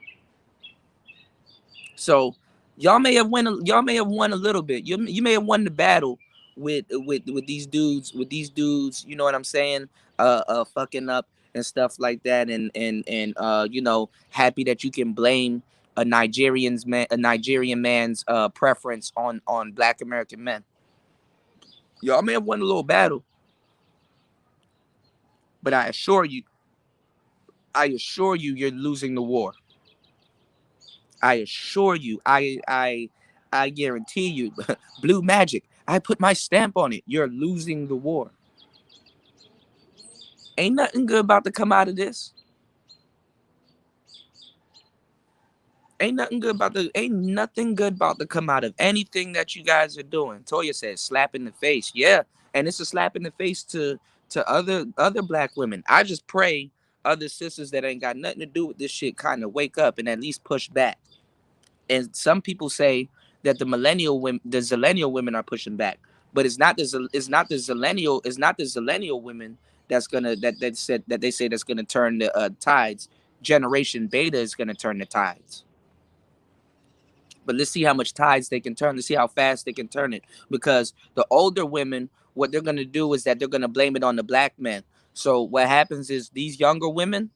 So y'all may have won a little bit. You may have won the battle with these dudes, you know what I'm saying? Fucking up and stuff like that, and happy that you can blame a Nigerian man's preference on black American men. Y'all may have won a little battle, but I assure you, you're losing the war. I assure you, I guarantee you, blue magic. I put my stamp on it. You're losing the war. Ain't nothing good about to come out of this. Ain't nothing good about to come out of anything that you guys are doing. Toya says slap in the face. Yeah, and it's a slap in the face to other black women. I just pray other sisters that ain't got nothing to do with this shit kind of wake up and at least push back. And some people say that the zillennial women are pushing back, but it's not the zillennial women that they say that's gonna turn the tides. Generation Beta is gonna turn the tides. But let's see how much tides they can turn. Let's see how fast they can turn it. Because the older women, what they're gonna do is that they're gonna blame it on the black men. So what happens is these younger women,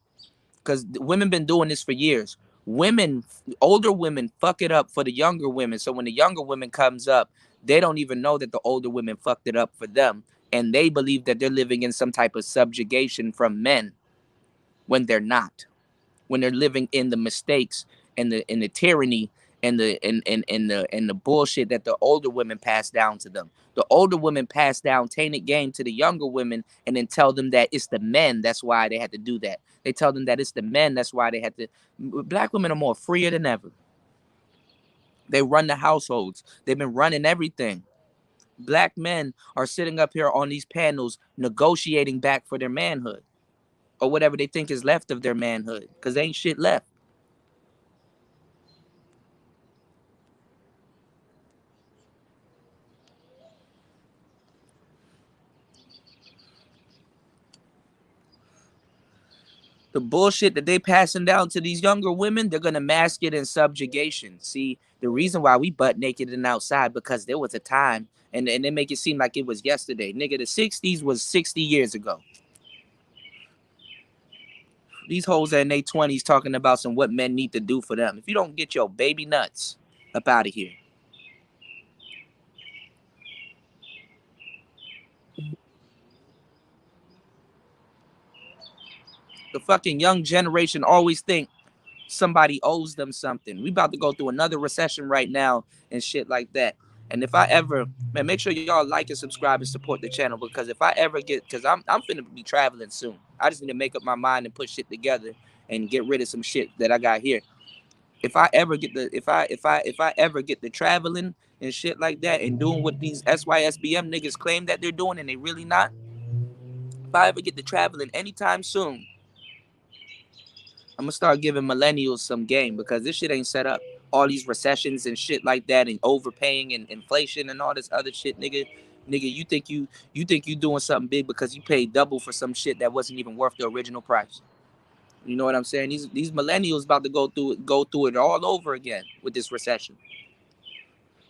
because women been doing this for years. Older women fuck it up for the younger women. So when the younger women comes up, they don't even know that the older women fucked it up for them. And they believe that they're living in some type of subjugation from men when they're not. When they're living in the mistakes and the tyranny and the bullshit that the older women pass down to them. The older women pass down tainted game to the younger women and then tell them that it's the men, that's why they had to do that. They tell them that it's the men, that's why they had to. Black women are more freer than ever. They run the households. They've been running everything. Black men are sitting up here on these panels negotiating back for their manhood or whatever they think is left of their manhood, because ain't shit left. The bullshit that they passing down to these younger women, they're gonna mask it in subjugation. See, the reason why we butt naked and outside, because there was a time, and they make it seem like it was yesterday. Nigga, the 60s was 60 years ago. These hoes are in their 20s talking about some what men need to do for them. If you don't get your baby nuts up out of here. The fucking young generation always think somebody owes them something. We about to go through another recession right now and shit like that. And if I ever, man, make sure y'all like and subscribe and support the channel, because if I ever get, because I'm finna be traveling soon. I just need to make up my mind and put shit together and get rid of some shit that I got here. If I ever get the, if I ever get the traveling and shit like that and doing what these SYSBM niggas claim that they're doing and they really not. If I ever get the traveling anytime soon, I'm gonna start giving millennials some game, because this shit ain't set up. All these recessions and shit like that, and overpaying and inflation and all this other shit, nigga. Nigga, you think you doing something big because you paid double for some shit that wasn't even worth the original price. You know what I'm saying? These millennials about to go through it all over again with this recession.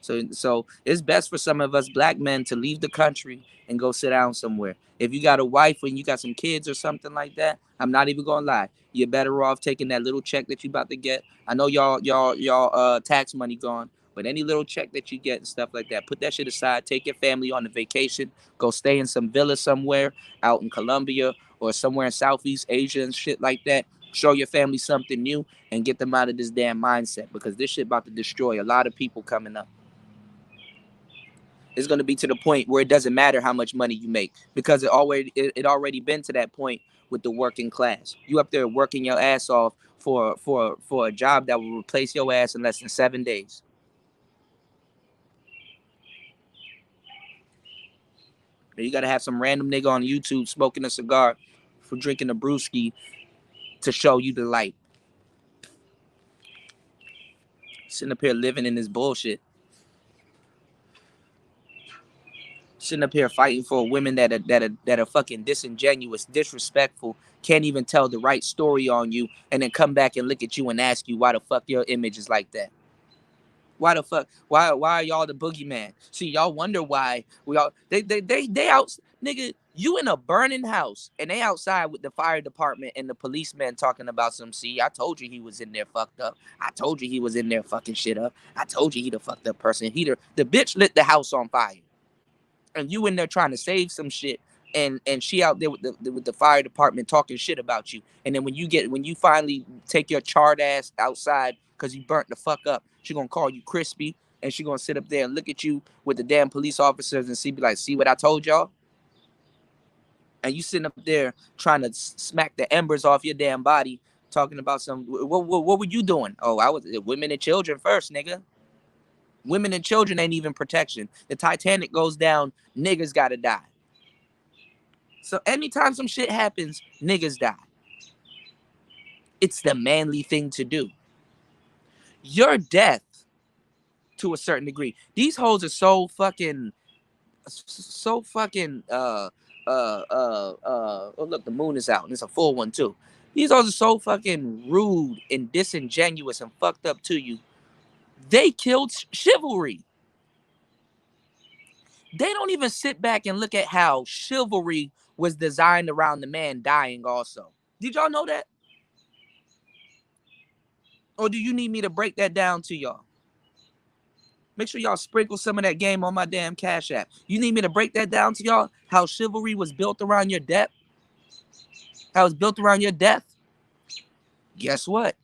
So it's best for some of us black men to leave the country and go sit down somewhere. If you got a wife and you got some kids or something like that, I'm not even gonna lie. You're better off taking that little check that you about to get. I know y'all tax money gone, but any little check that you get and stuff like that, put that shit aside. Take your family on a vacation. Go stay in some villa somewhere out in Colombia or somewhere in Southeast Asia and shit like that. Show your family something new and get them out of this damn mindset, because this shit about to destroy a lot of people coming up. It's going to be to the point where it doesn't matter how much money you make, because it already been to that point with the working class. You up there working your ass off for a job that will replace your ass in less than 7 days. You got to have some random nigga on YouTube smoking a cigar for drinking a brewski to show you the light. Sitting up here living in this bullshit. Sitting up here fighting for women that are fucking disingenuous, disrespectful, can't even tell the right story on you, and then come back and look at you and ask you why the fuck your image is like that. Why the fuck? Why are y'all the boogeyman? See, y'all wonder why we all they out, nigga. You in a burning house and they outside with the fire department and the policeman talking about some. See, I told you he was in there fucked up. I told you he was in there fucking shit up. I told you he the fucked up person. The bitch lit the house on fire. And you in there trying to save some shit, and she out there with the fire department talking shit about you. And then when you finally take your charred ass outside because you burnt the fuck up, she gonna call you crispy, and she gonna sit up there and look at you with the damn police officers and be like, see what I told y'all? And you sitting up there trying to smack the embers off your damn body, talking about some, what were you doing? Oh, I was women and children first, nigga. Women and children ain't even protection. The Titanic goes down, niggas gotta die. So anytime some shit happens, niggas die. It's the manly thing to do. Your death, to a certain degree. These hoes are so fucking oh look, the moon is out and it's a full one too. These hoes are so fucking rude and disingenuous and fucked up to you. They killed chivalry. They don't even sit back and look at how chivalry was designed around the man dying also. Did y'all know that? Or do you need me to break that down to y'all? Make sure y'all sprinkle some of that game on my damn Cash App. You need me to break that down to y'all? How chivalry was built around your death? How it's built around your death? Guess what?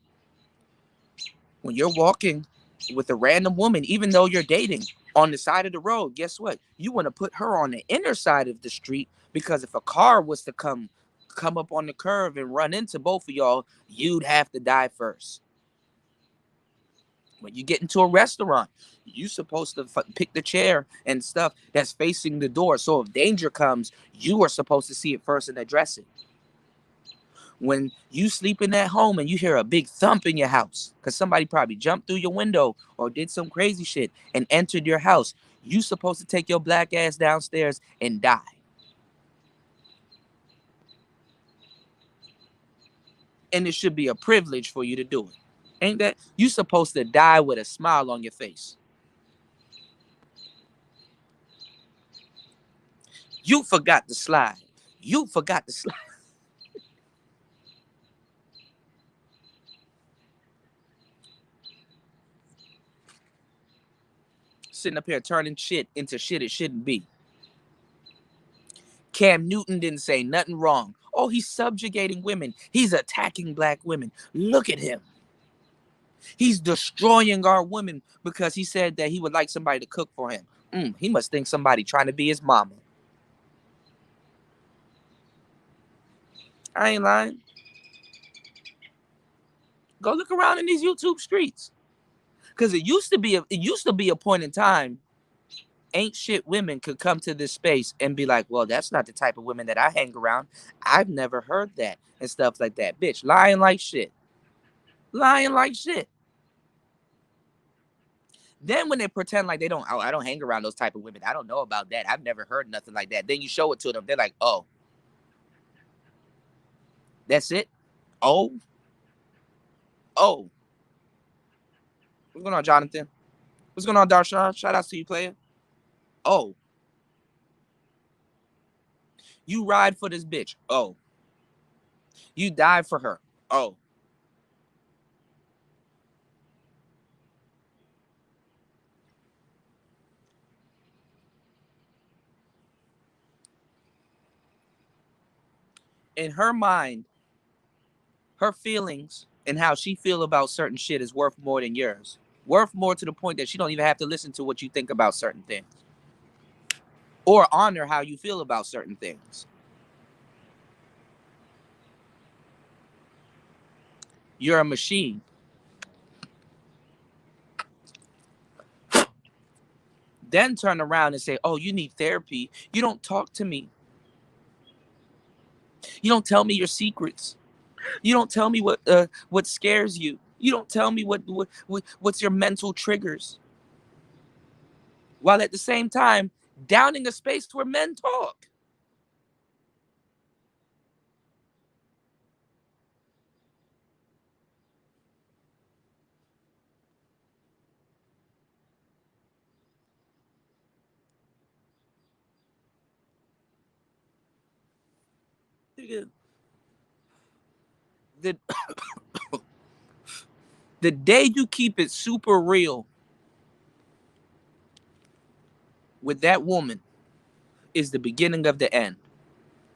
When you're walking with a random woman, even though you're dating, on the side of the road, guess what? You want to put her on the inner side of the street, because if a car was to come up on the curve and run into both of y'all, you'd have to die first. When you get into a restaurant, you're supposed to pick the chair and stuff that's facing the door. So if danger comes, you are supposed to see it first and address it. When you sleeping at home and you hear a big thump in your house because somebody probably jumped through your window or did some crazy shit and entered your house, you supposed to take your black ass downstairs and die. And it should be a privilege for you to do it. Ain't that? You supposed to die with a smile on your face. You forgot to slide. You forgot to slide. Sitting up here turning shit into shit it shouldn't be. Cam Newton didn't say nothing wrong. Oh, he's subjugating women. He's attacking black women. Look at him. He's destroying our women because he said that he would like somebody to cook for him. He must think somebody trying to be his mama. I ain't lying. Go look around in these YouTube streets. Because it used to be a point in time, ain't shit women could come to this space and be like, well, that's not the type of women that I hang around. I've never heard that and stuff like that. Bitch, lying like shit. Lying like shit. Then when they pretend like I don't hang around those type of women. I don't know about that. I've never heard nothing like that. Then you show it to them. They're like, oh, that's it? Oh. What's going on, Jonathan? What's going on, Darshawn? Shout out to you, player. Oh. You ride for this bitch. Oh. You die for her. Oh. In her mind, her feelings and how she feel about certain shit is worth more than yours. Worth more to the point that she don't even have to listen to what you think about certain things. Or honor how you feel about certain things. You're a machine. Then turn around and say, oh, you need therapy. You don't talk to me. You don't tell me your secrets. You don't tell me what scares you. You don't tell me what's your mental triggers. While at the same time, downing a space where men talk. The, the day you keep it super real with that woman is the beginning of the end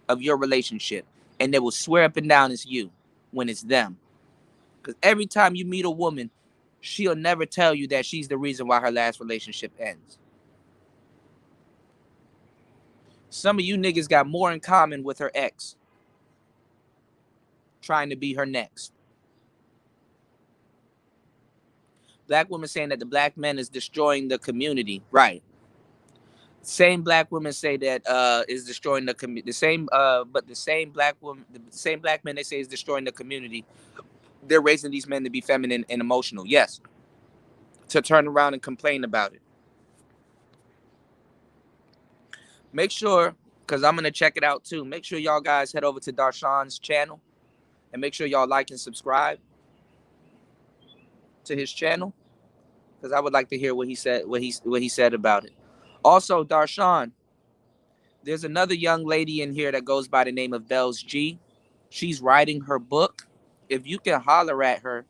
of your relationship. And they will swear up and down it's you when it's them. Because every time you meet a woman, she'll never tell you that she's the reason why her last relationship ends. Some of you niggas got more in common with her ex trying to be her next. Black women saying that the black man is destroying the community. Right. Same black women say that is destroying the community. The same black men they say is destroying the community. They're raising these men to be feminine and emotional. Yes. To turn around and complain about it. Make sure, because I'm going to check it out too. Make sure y'all guys head over to Darshawn's channel and make sure y'all like and subscribe to his channel, because I would like to hear what he said about it. Also, Darshawn, there's another young lady in here that goes by the name of Bells G. She's writing her book. If you can holler at her,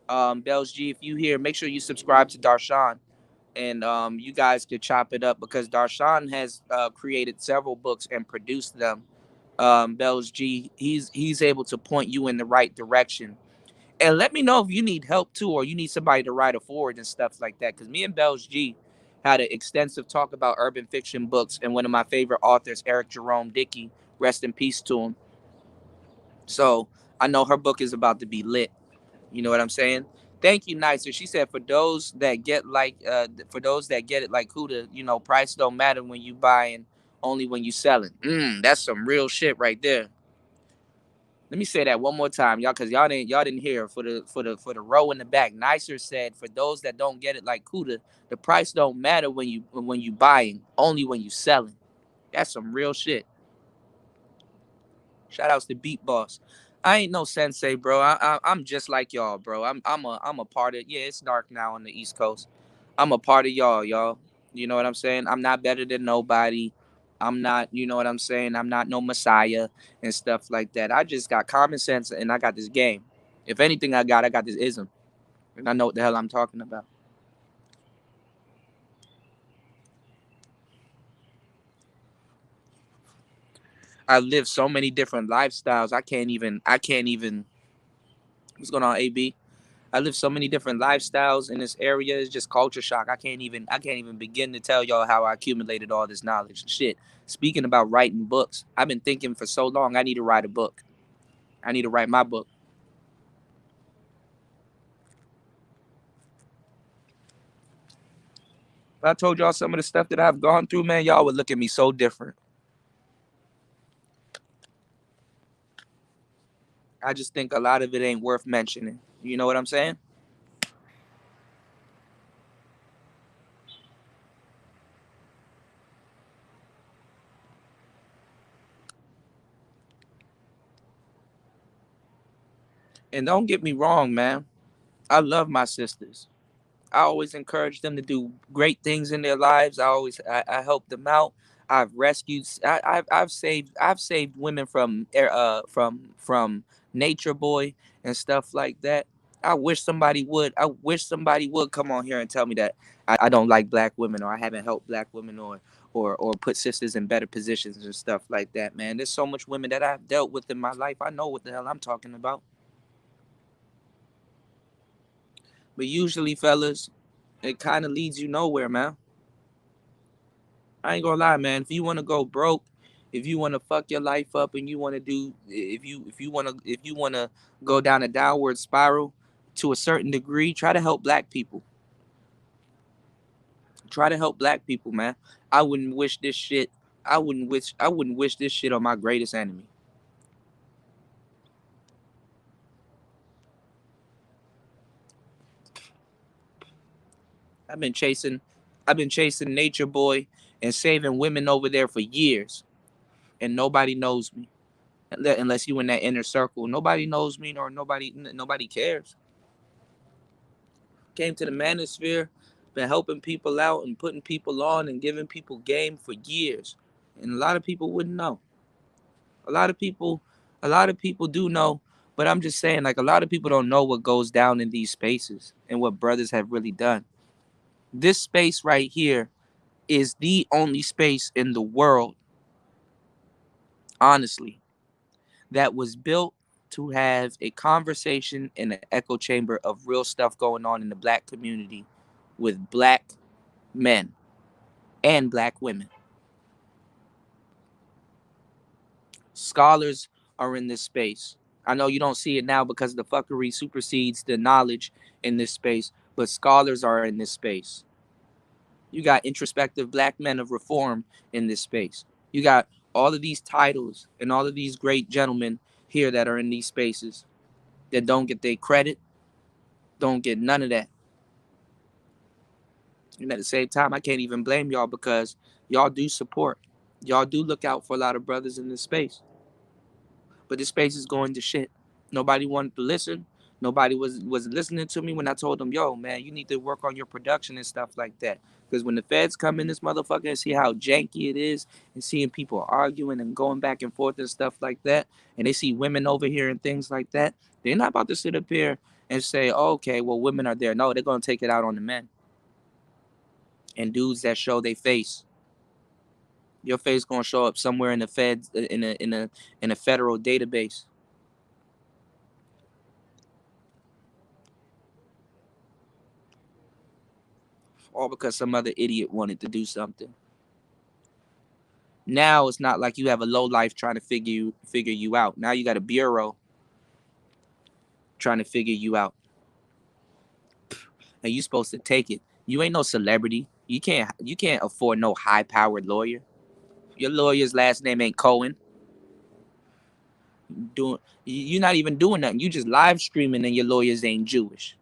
Bells G, if you hear, make sure you subscribe to Darshawn. And you guys could chop it up because Darshawn has created several books and produced them. Bells G, he's able to point you in the right direction. And let me know if you need help too, or you need somebody to write a forward and stuff like that. Because me and Bells G had an extensive talk about urban fiction books, and one of my favorite authors, Eric Jerome Dickey, rest in peace to him. So I know her book is about to be lit. You know what I'm saying? Thank you, Nicer. She said, for those that get it like Huda, price don't matter when you buying, only when you selling. That's some real shit right there. Let me say that one more time, y'all, because y'all didn't hear for the row in the back. Nicer said, for those that don't get it like Kuda, the price don't matter when you buying, only when you selling. That's some real shit. Shout outs to Beat Boss. I ain't no sensei, bro. I'm just like y'all, bro. I'm a part of. Yeah, it's dark now on the East Coast. I'm a part of y'all. You know what I'm saying? I'm not better than nobody. I'm not, you know what I'm saying? I'm not no messiah and stuff like that. I just got common sense and I got this game. If anything, I got this ism, and I know what the hell I'm talking about. I live so many different lifestyles. I can't even. What's going on, AB? I live so many different lifestyles in this area. It's just culture shock. I can't even begin to tell y'all how I accumulated all this knowledge. Shit. Speaking about writing books, I've been thinking for so long I need to write a book. I need to write my book. If I told y'all some of the stuff that I've gone through, man, y'all would look at me so different. I just think a lot of it ain't worth mentioning. You know what I'm saying? And don't get me wrong, man. I love my sisters. I always encourage them to do great things in their lives. I help them out. I've rescued. I've saved women from Nature Boy and stuff like that. I wish somebody would. I wish somebody would come on here and tell me that I don't like black women or I haven't helped black women or put sisters in better positions and stuff like that. Man, there's so much women that I've dealt with in my life. I know what the hell I'm talking about. But usually, fellas, it kind of leads you nowhere, man. I ain't gonna lie, man. If you want to go broke, if you want to fuck your life up, and you want to do, if you want to go down a downward spiral to a certain degree, try to help black people. Try to help black people, man. I wouldn't wish this shit. I wouldn't wish this shit on my greatest enemy. I've been chasing, I've been chasing Nature Boy and saving women over there for years, and nobody knows me unless you in that inner circle. Nobody knows me, or nobody cares. Came to the manosphere, been helping people out and putting people on and giving people game for years. And a lot of people wouldn't know. A lot of people, a lot of people do know, but I'm just saying, like, a lot of people don't know what goes down in these spaces and what brothers have really done. This space right here is the only space in the world, honestly, that was built to have a conversation in an echo chamber of real stuff going on in the black community with black men and black women. Scholars are in this space. I know you don't see it now because the fuckery supersedes the knowledge in this space, but scholars are in this space. You got introspective black men of reform in this space. You got all of these titles and all of these great gentlemen here that are in these spaces that don't get their credit, don't get none of that. And at the same time, I can't even blame y'all because y'all do support. Y'all do look out for a lot of brothers in this space. But this space is going to shit. Nobody wanted to listen. Nobody was listening to me when I told them, yo, man, you need to work on your production and stuff like that. Because when the feds come in this motherfucker and see how janky it is and seeing people arguing and going back and forth and stuff like that, and they see women over here and things like that, they're not about to sit up here and say, oh, okay, well, women are there. No, they're going to take it out on the men and dudes that show their face. Your face going to show up somewhere in the feds, in a federal database, all because some other idiot wanted to do something. Now it's not like you have a low life trying to figure you out. Now you got a bureau trying to figure you out, and you supposed to take it. You ain't no celebrity. You can't afford no high powered lawyer. Your lawyer's last name ain't Cohen. Doing you're not even doing nothing. You just live streaming, and your lawyers ain't Jewish.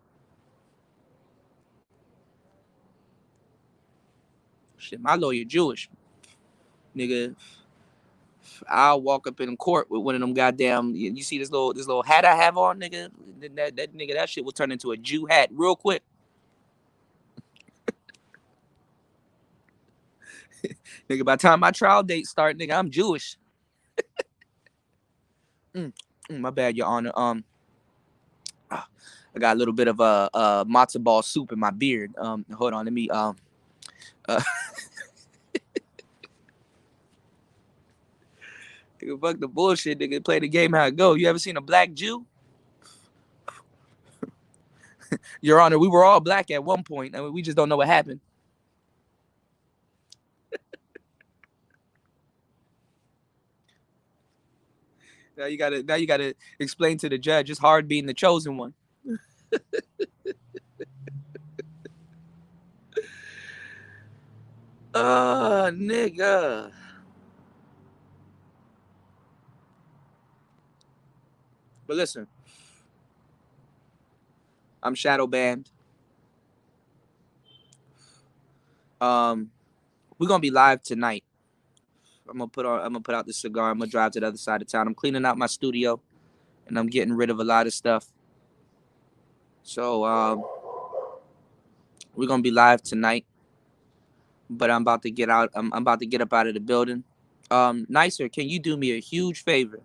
Shit, my lawyer Jewish, nigga. I'll walk up in court with one of them goddamn. You see this little hat I have on, nigga. That nigga, that shit will turn into a Jew hat real quick. Nigga, by the time my trial date start, nigga, I'm Jewish. My bad, Your Honor. I got a little bit of matzo ball soup in my beard. Hold on, let me uh, nigga, fuck the bullshit, nigga. Play the game how it go. You ever seen a black Jew? Your Honor, we were all black at one point. I mean, we just don't know what happened. Now you gotta explain to the judge. It's hard being the chosen one. Nigga. But listen, I'm shadow banned. We're gonna be live tonight. I'm gonna put out this cigar. I'm gonna drive to the other side of town. I'm cleaning out my studio, and I'm getting rid of a lot of stuff. So we're gonna be live tonight. But I'm about to get out. I'm about to get up out of the building. Nicer, can you do me a huge favor?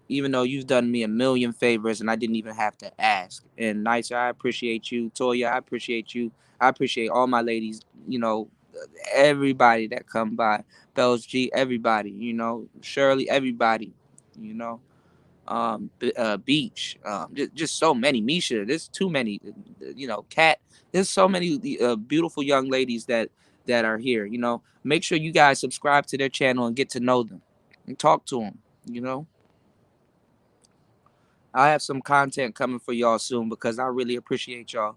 Even though you've done me a million favors and I didn't even have to ask. And Nicer, I appreciate you. Toya, I appreciate you. I appreciate all my ladies, you know, everybody that come by. Bells G, everybody, you know, Shirley, everybody, you know. Beach, just so many. Misha, there's too many, you know, Kat, there's so many beautiful young ladies that are here, you know. Make sure you guys subscribe to their channel and get to know them and talk to them, you know. I have some content coming for y'all soon because I really appreciate y'all.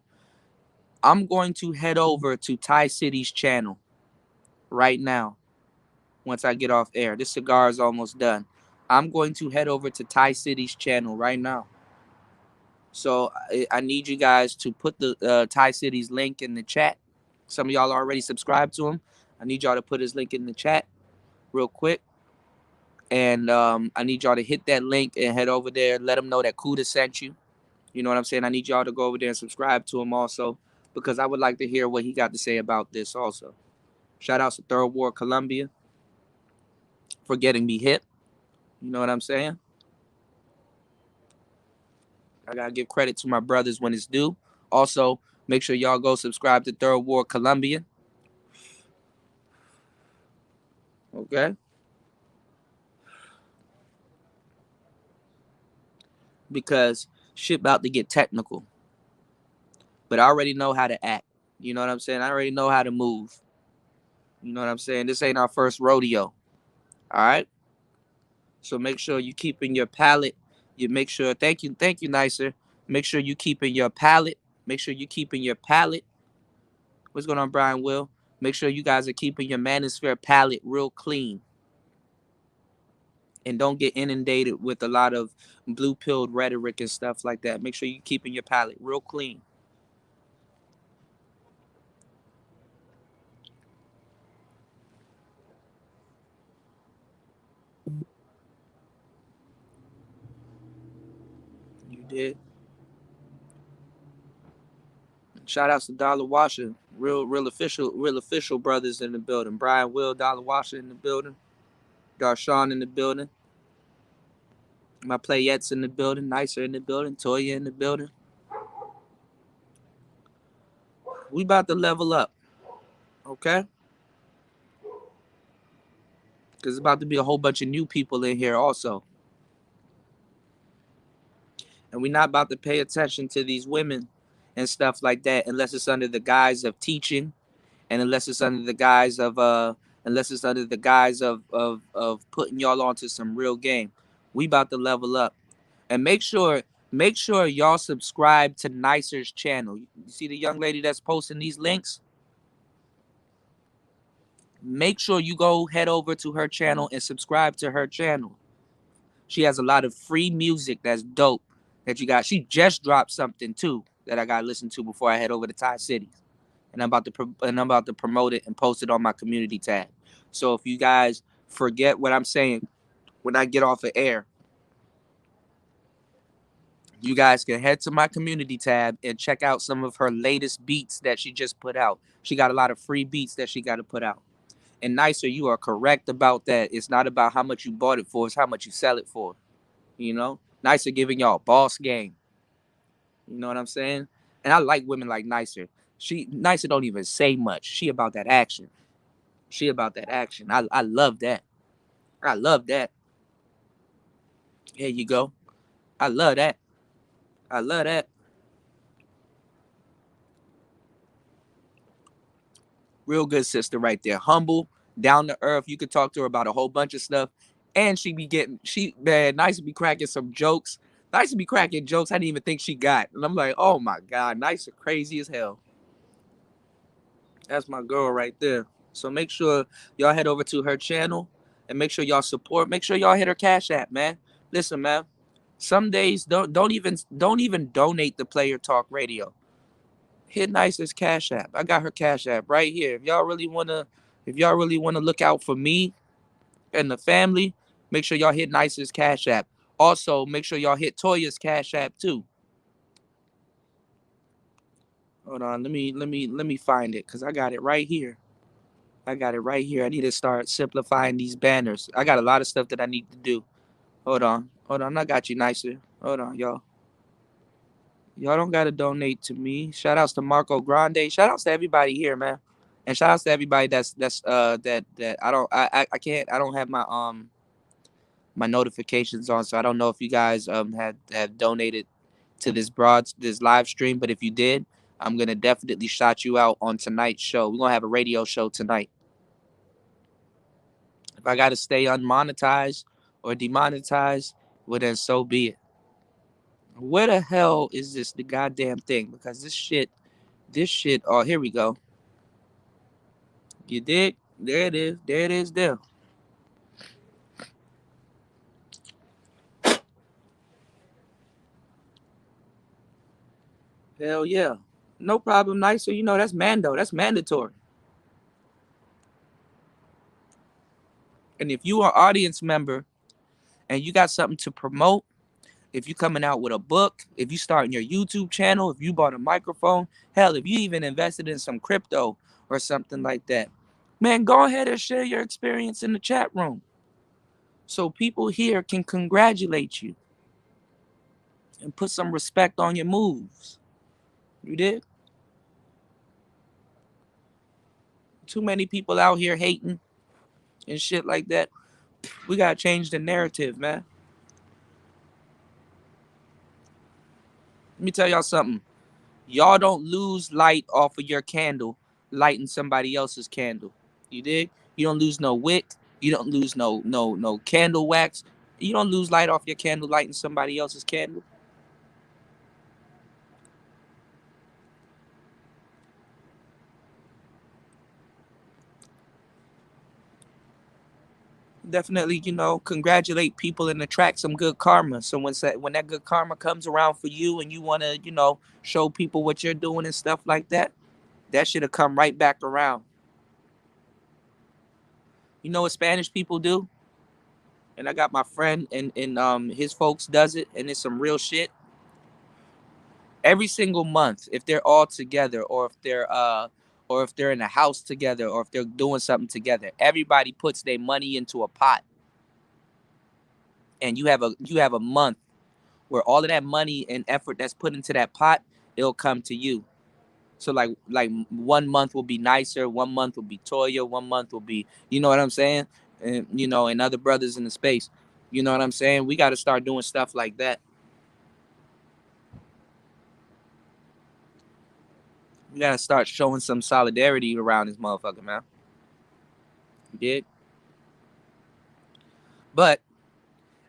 I'm going to head over to Ty City's channel right now once I get off air. This cigar is almost done. I'm going to head over to Ty City's channel right now. So I need you guys to put the Ty City's link in the chat. Some of y'all are already subscribed to him. I need y'all to put his link in the chat real quick. And I need y'all to hit that link and head over there. Let him know that Kuda sent you. You know what I'm saying? I need y'all to go over there and subscribe to him also, because I would like to hear what he got to say about this also. Shout out to Third Ward Columbia for getting me hip. You know what I'm saying? I gotta give credit to my brothers when it's due. Also, make sure y'all go subscribe to Third Ward Columbia. Okay? Because shit about to get technical. But I already know how to act. You know what I'm saying? I already know how to move. You know what I'm saying? This ain't our first rodeo. All right? So make sure you keeping your palate. You make sure, thank you, Nicer. Make sure you keeping your palate. Make sure you keeping your palate. What's going on, Brian Will? Make sure you guys are keeping your manosphere palate real clean. And don't get inundated with a lot of blue-pilled rhetoric and stuff like that. Make sure you keeping your palate real clean. You did. Shout outs to Dollar Washer. Real official brothers in the building. Brian Will, Dollar Washer in the building. Darshawn in the building. My playettes in the building. Nicer in the building. Toya in the building. We about to level up. Okay? Because it's about to be a whole bunch of new people in here also. And we're not about to pay attention to these women and stuff like that unless it's under the guise of teaching, and unless it's under the guise of putting y'all onto some real game. We about to level up. And make sure y'all subscribe to Nicer's channel. You see the young lady that's posting these links? Make sure you go head over to her channel and subscribe to her channel. She has a lot of free music that's dope that you got. She just dropped something too that I got to listen to before I head over to Ty City. And I'm about to promote it and post it on my community tab. So if you guys forget what I'm saying when I get off of air, you guys can head to my community tab and check out some of her latest beats that she just put out. She got a lot of free beats that she got to put out. And Nicer, you are correct about that. It's not about how much you bought it for, it's how much you sell it for. You know? Nicer giving y'all boss game. You know what I'm saying? And I like women like Nicer. Nicer don't even say much. She about that action. She about that action. I love that. I love that. Here you go. I love that. I love that. Real good sister right there. Humble, down to earth. You could talk to her about a whole bunch of stuff. And man, Nice to be cracking some jokes. Nice to be cracking jokes I didn't even think she got. And I'm like, oh my God, Nice are crazy as hell. That's my girl right there. So make sure y'all head over to her channel and make sure y'all support. Make sure y'all hit her Cash App, man. Listen, man. Some days don't even donate to Player Talk Radio. Hit Nice's Cash App. I got her Cash App right here. If y'all really wanna look out for me and the family, make sure y'all hit Nice's Cash App. Also, make sure y'all hit Toya's Cash App too. Hold on, let me find it because I got it right here. I got it right here. I need to start simplifying these banners. I got a lot of stuff that I need to do. Hold on. I got you, Nicer. Hold on, y'all. Y'all don't gotta donate to me. Shout outs to Marco Grande. Shout outs to everybody here, man. And shout outs to everybody that's that I can't I don't have my notifications on, so I don't know if you guys have donated to this live stream, but if you did, I'm gonna definitely shout you out on tonight's show. We're gonna have a radio show tonight. If I gotta stay unmonetized or demonetized, well then so be it. Where the hell is the goddamn thing? Because this shit, oh, here we go. You dig? There it is. There it is there. Hell yeah. No problem, Nicer. You know, that's Mando. That's mandatory. And if you are an audience member and you got something to promote, if you coming out with a book, if you starting your YouTube channel, if you bought a microphone, hell, if you even invested in some crypto or something like that, man, go ahead and share your experience in the chat room so people here can congratulate you and put some respect on your moves. You did? Too many people out here hating and shit like that. We gotta change the narrative, man. Let me tell y'all something. Y'all don't lose light off of your candle lighting somebody else's candle. You dig? You don't lose no wick. You don't lose no candle wax. You don't lose light off your candle lighting somebody else's candle. Definitely, congratulate people and attract some good karma. So when that good karma comes around for you and you want to, show people what you're doing and stuff like that, that should have come right back around. You know what Spanish people do? And I got my friend and his folks does it, and it's some real shit. Every single month, if they're all together, or if they're in a house together, or if they're doing something together, everybody puts their money into a pot. And you have a month where all of that money and effort that's put into that pot, it'll come to you. So like 1 month will be Nicer, 1 month will be Toya, 1 month will be, you know what I'm saying? And other brothers in the space. You know what I'm saying? We got to start doing stuff like that. We got to start showing some solidarity around this motherfucker, man. You did? But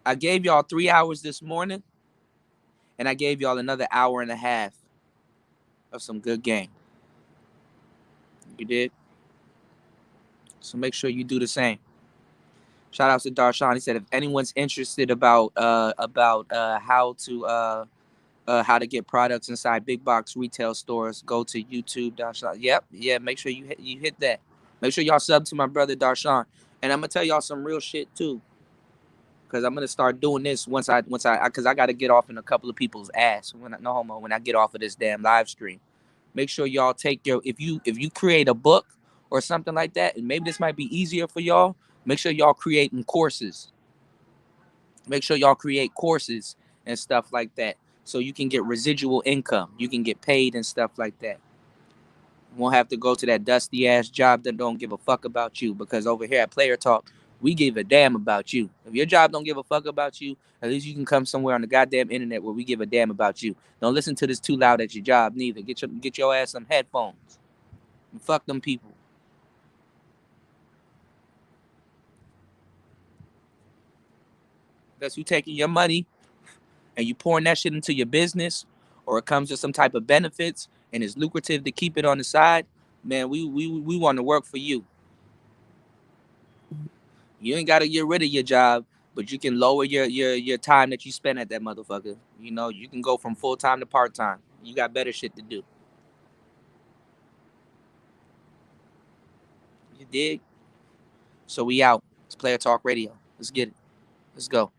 I gave y'all 3 hours this morning, and I gave y'all another hour and a half of some good game. You did? So make sure you do the same. Shout out to Darshan. He said if anyone's interested about how to get products inside big box retail stores, go to YouTube. Darshan. Yep, yeah. Make sure you hit that. Make sure y'all sub to my brother Darshan. And I'm gonna tell y'all some real shit too, because I'm gonna start doing this because I gotta get off in a couple of people's ass no homo when I get off of this damn live stream. Make sure y'all take your if you create a book or something like that, and maybe this might be easier for y'all. Make sure y'all creating courses. Make sure y'all create courses and stuff like that, so you can get residual income. You can get paid and stuff like that. You won't have to go to that dusty ass job that don't give a fuck about you. Because over here at Player Talk, we give a damn about you. If your job don't give a fuck about you, at least you can come somewhere on the goddamn internet where we give a damn about you. Don't listen to this too loud at your job neither. Get your ass some headphones. And fuck them people. That's you taking your money and you pouring that shit into your business, or it comes with some type of benefits and it's lucrative to keep it on the side. Man, we want to work for you. You ain't got to get rid of your job, but you can lower your time that you spend at that motherfucker. You know, you can go from full time to part time. You got better shit to do. You dig? So we out. It's Player Talk Radio. Let's get it. Let's go.